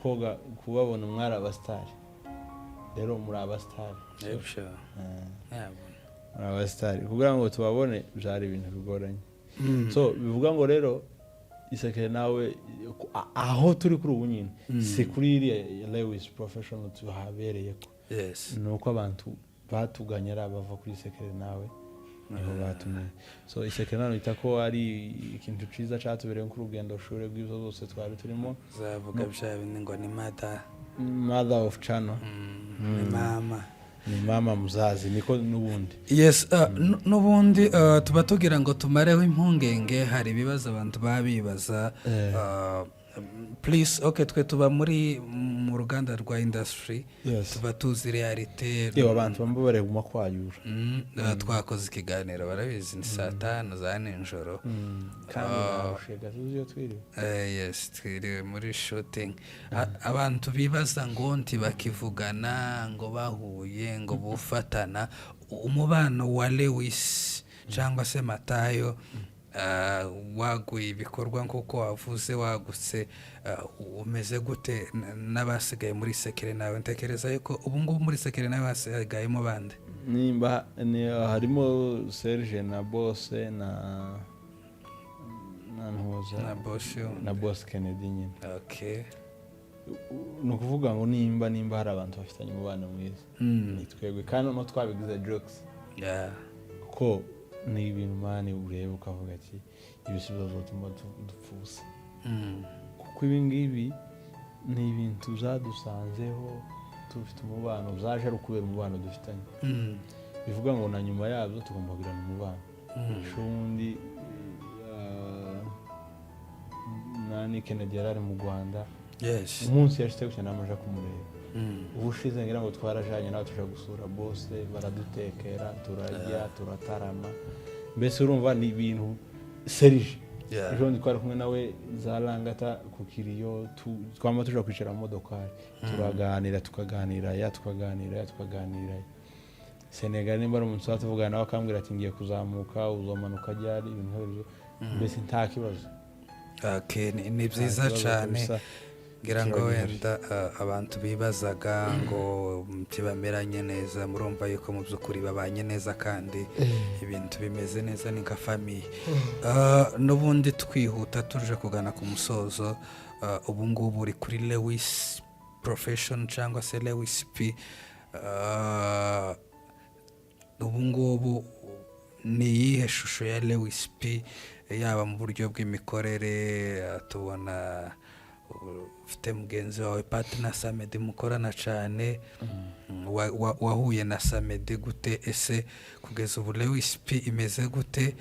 H: koga kubabona mwari abastari rero muri abastari muri abastari kugira ngo tubabone byari ibintu bigoranye so bivuga ngo rero Isekere nawe aho turi kuri ubu nyine se kuri iri Lewis professional tuhabereye ko nuko abantu batuganyira bava kuri Isekere nawe niho batumye so Isekere nawe itako ari ikintu ciza cyatubereye ku rugendo shure rw'izo zose twari turimo
G: zavuga bya bindi ngo ni
H: mother of channel ni mama muzazi niko nubundi
G: nubundi tuba tugira ngo tumareho impungenge hari ibibazo abantu babibaza please twe tuba mu ruganda rwa industry tuba tuzi realite
H: abantu bamwe bareguma kwayura
G: twakoze ikiganiro barabizi ni saa 5 za nijoro
H: kandi bashega tuziyo twiriwe
G: twiriwe muri shooting abantu bibaza ngo ntibakivugana ngo bahuye ngo bufatana umubano wa Lewis cyangwa se Matayo waguye ibikorwa nk'uko wavuze wagutse umeze gute n'abasigaye muri Isekere nawe ntekereza yuko ubu ngubu muri Isekere nawe hasigayemo bande
H: nimba harimo Serge na Boss na
G: na Bosho
H: na Boss Kennedy nyine.
G: Okay.
H: Ni ukuvuga ngo nimba hari abantu bafitanye umubano mwiza ni twebwe kandi no twabigize jokes.
G: Yeah.
H: Ko ni ibintu mani ureba ukavuga ati ibisubizo bizatuma dupfusa. Kuko ibi ngibi ni ibintu zadusanzeho tufite umubano byaje ari ukubera umubano dufitanye. Bivuga ngo na nyuma yabyo tugomba kugirana umubano. Shundi nani Kennedy yarari mu Rwanda.
G: Yes.
H: Umunsi yashite gukina amaje kumureba. Ubushize ngira ngo twarajanye nawe tuja gusura Boss baradutekera turajya turatarama. Mbese urumva ni ibintu serije. Ejo ndi kwari kumwe nawe zalangata ku kiriyo twama tuja kwicara mu modokari turaganira tukaganira. Senegal nimba umuntu atuvugana nawe akambwira ati ngiye kuzamuka uzomanuka ryari ibintu nk'ibyo mbese nta kibazo.
G: Okay, ni byiza cyane. Ngira ngo wenda abantu bibazaga ngo tibameranye neza murumva yuko mu by'ukuri babanye neza kandi ibintu bimeze neza ni nka famille. N'ubundi twihuta tuje kugana ku musozo. Ubu ngubu uri kuri Lewis Profession cyangwa se Lewis P. Ubu ngubu ni iyihe shusho ya Lewis P yaba mu buryo bw'imikorere tubona ufite mugenzi wawe partner Samedi mukorana cyane wahuye na Samedi gute ese kugeza ubu Lewis P imeze gute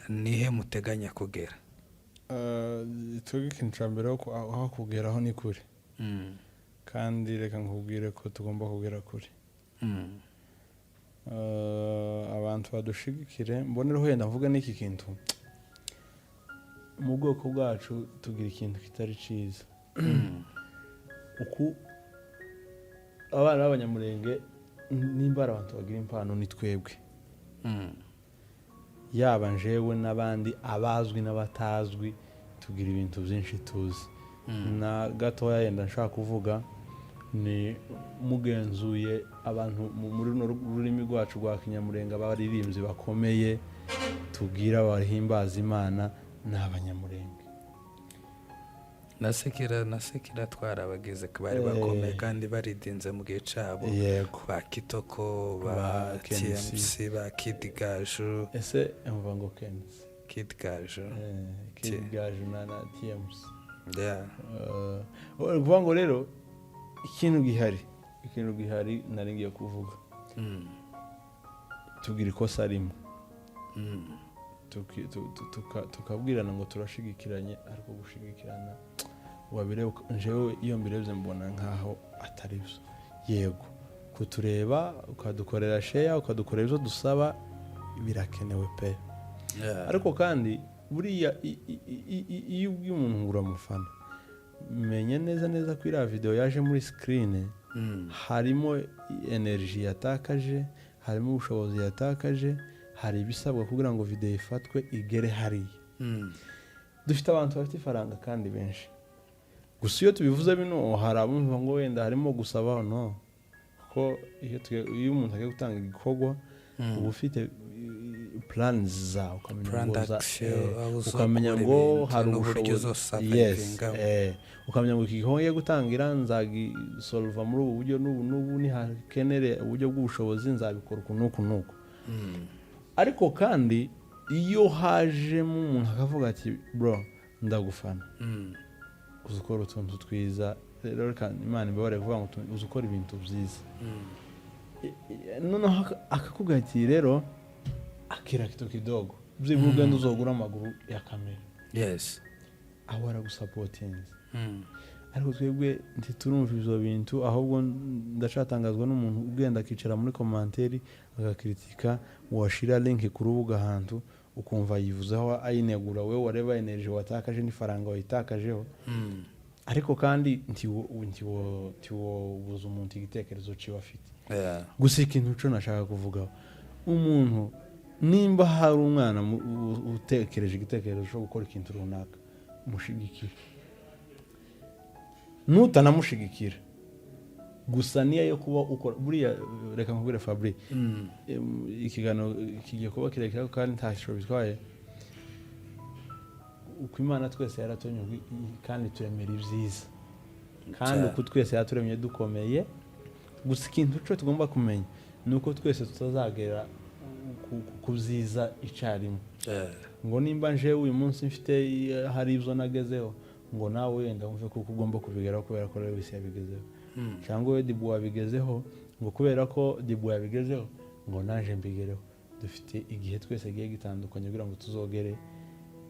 G: nihe muteganya kugera?
H: Tugikintra mbere aho kugeraho ni kure kandi reka nkubwire ko tugomba kugera kure. Abantu badushigikire mbonereho yenda mvuga n'iki kintu mu bwoko bwacu tugira ikintu kitari ciza. Uku abana b'abanyamurenge nimba abantu bagira impano ni twebwe. Yaba njewe n'abandi abazwi n'abatazwi tugira ibintu byinshi tuzi. Na gatoya yenda nshaka kuvuga ni mugenzuye abantu muri rurimi rwacu rwa Kinyamurenge abaririmbyi bakomeye tugira barihimbaza Imana n'abanyamurenge.
G: Nasekira twarabagize bari bakomeye kandi baridinze mu gihe cabo. Ba Kitoko ba TMC ba Kid Gaju.
H: Ese mvuga ngo
G: Kid Gaju
H: na TMC.
G: Yeah.
H: Kuvuga ngo rero ikintu gihari nari ngiye kuvuga. Tugira ikosa rimwe. Tukabwirana ngo turashigikiranye ariko gushigikirana wabire njewe iyo mbirebye mbona nkaho atari byo. Yego kutureba ukadukorera share ukadukorera ibyo dusaba birakenewe pe. Ariko kandi buriya iyo umuntu ngura mufana menye neza ko ira video yaje muri screen harimo energy yatakaje, harimo ubushobozi yatakaje, hari ibisabwa kugira ngo video ifatwe igere hariya. Dufite abantu bafite ifaranga kandi benshi. Gusa iyo tubivuze bino hari abumva ngo wenda harimo gusaba no ko iyo umuntu agiye gutanga igikorwa uba ufite plans za ukamenya ngo hari ubushobozi. Ukamenya ngo igikorwa gutangira nzagisolva muri ubu buryo n'ubu ni hakenere uburyo bw'ubushobozi nzabikora uku. Ariko kandi iyo hajemo umuntu akavuga ati bro ndagufana uzukora utuntu twiza rero kandi Imana ibabare kuvuga ngo uzukora ibintu byiza noneho akakubwira ati rero akira kidogo byibuga nduzogura amaguru ya kamera.
G: Yes.
H: Aho aragusapotinze. Ariko twebwe ntiturumva ivyo bintu ahubwo ndacatangazwa n'umuntu ugenda akicara muri commentaire agakritika washira link ku rubuga ahantu ukumva yivuzaho ayinegura wewe wareba energy watakaje n'ifaranga wayitakajeho. Ariko kandi ntiwo buza umuntu igitekerezo ciwe afite. Gusa ikintu cyo nashaka kuvuga umuntu nimba hari umwana utekereje igitekerezo cyo gukora ikintu runaka mushigikira. Nutanamushigikira gusa niyo yo kuba ukora buriya reka nkubwire Fabri ikiganiro kigiye kuba kirekire kandi ntacyo bitwaye uko Imana twese yaratonye kandi turemera ibyiza kandi uko twese yaturemye dukomeye gusa ikintu cyo tugomba kumenya ni uko twese tutazagera ku byiza icyarimwe ngo nimba nje uyu munsi mfite hari ibyo nagezeho ngo nawe wenda wumve ko ugomba kubigeraho kubera ko Lewis yabigezeho cyangwa we Dibu wabigezeho ngo kubera ko Dibu yabigezeho ngo naje mbigereho dufite igihe twese giye gitandukanye kugira ngo tuzogere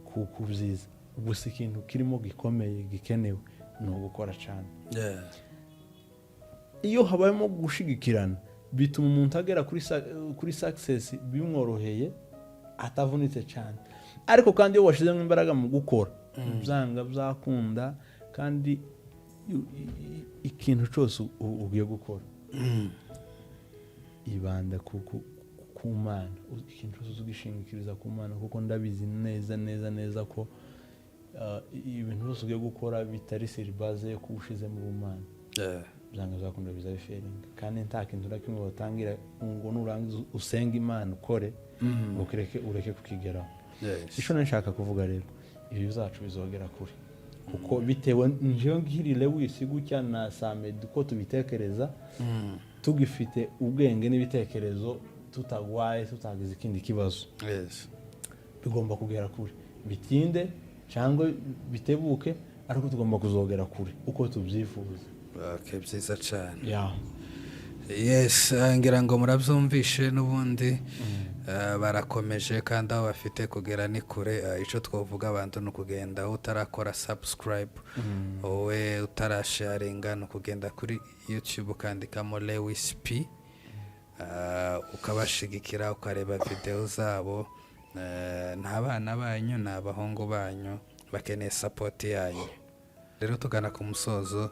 H: ku byiza gusa ikintu kirimo gikomeye gikenewe ni ugukora cyane iyo habayemo gushigikirana bituma umuntu agera kuri success bimworoheye atavunitse cyane ariko kandi iyo washizemo imbaraga mu gukora byanga byakunda kandi ikintu cyose ugiye gukora ibanda ku Mana ikintu cyose ugishingikiriza ku Mana kuko ndabizi neza ko ibintu byose ugiye gukora bitari siribaze yo kuwushize mu Mana byanga byakunda biza biferinga kandi nta kintu na kimwe watangira ngo nurangiza usenga Imana ukore ngo ureke kukigeraho icyo nashaka kuvuga rero ibi bizacu bizogera kure kuko bitewe njewe ngiri Lewis gutya na Samed ko tubitekereza tugifite ubwenge n'ibitekerezo tutagwaye tutagize ikindi kibazo bigomba kugera kure bitinde cyangwa bitebuke ariko tugomba kuzogera kure uko tubyifuza
G: byiza cyane
H: yeah.
G: ngira ngo murabyumvishe n'ubundi barakomeje kandi aho bafite kugera ni kure icyo twavuga abantu ni ukugenda utarakora subscribe wowe utarasharinga ni ukugenda kuri YouTube ukandikamo Lewis P ukabashigikira ukareba video zabo nta bana banyu ni abahungu banyu bakeneye support yanyu rero tugana ku musozo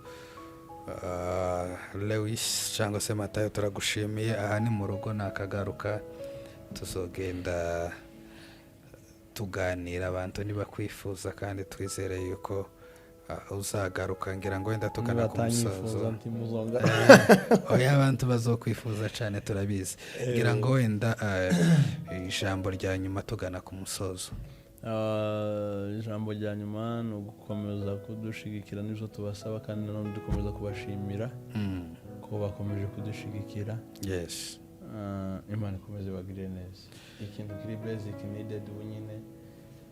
G: Lewis cyangwa se Matayo turagushimiye aha ni mu rugo nakagaruka tuzogenda tuganira abantu niba kwifuza kandi twizere yuko uzagaruka ngira ngo wenda tugana ku musozo oya abantu bazokwifuza cyane turabizi ngira ngo wenda ijambo rya nyuma tugana ku musozo
H: ijambo rya nyuma ni ugukomeza kudushigikira n'ibyo tubasaba kandi nanone dukomeza kubashimira ko bakomeje kudushigikira Imana ikomeze bagire neza ikintu kiri basic needed wenyine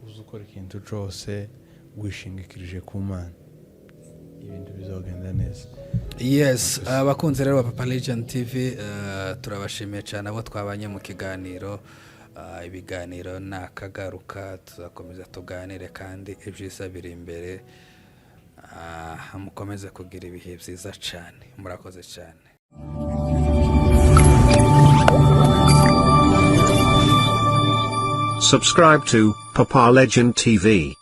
H: uzi ukora ikintu cyose wishingikirije ku Mana ibintu bizogenda neza
G: abakunzi rero ba Papa Legend TV turabashimiye cyane abo twabanye mu kiganiro ibiganiro nakagaruka tuzakomeza tuganire kandi ibyiza biri imbere mukomeze kugira ibihe byiza cyane murakoze cyane
F: Subscribe to Papa Legend TV.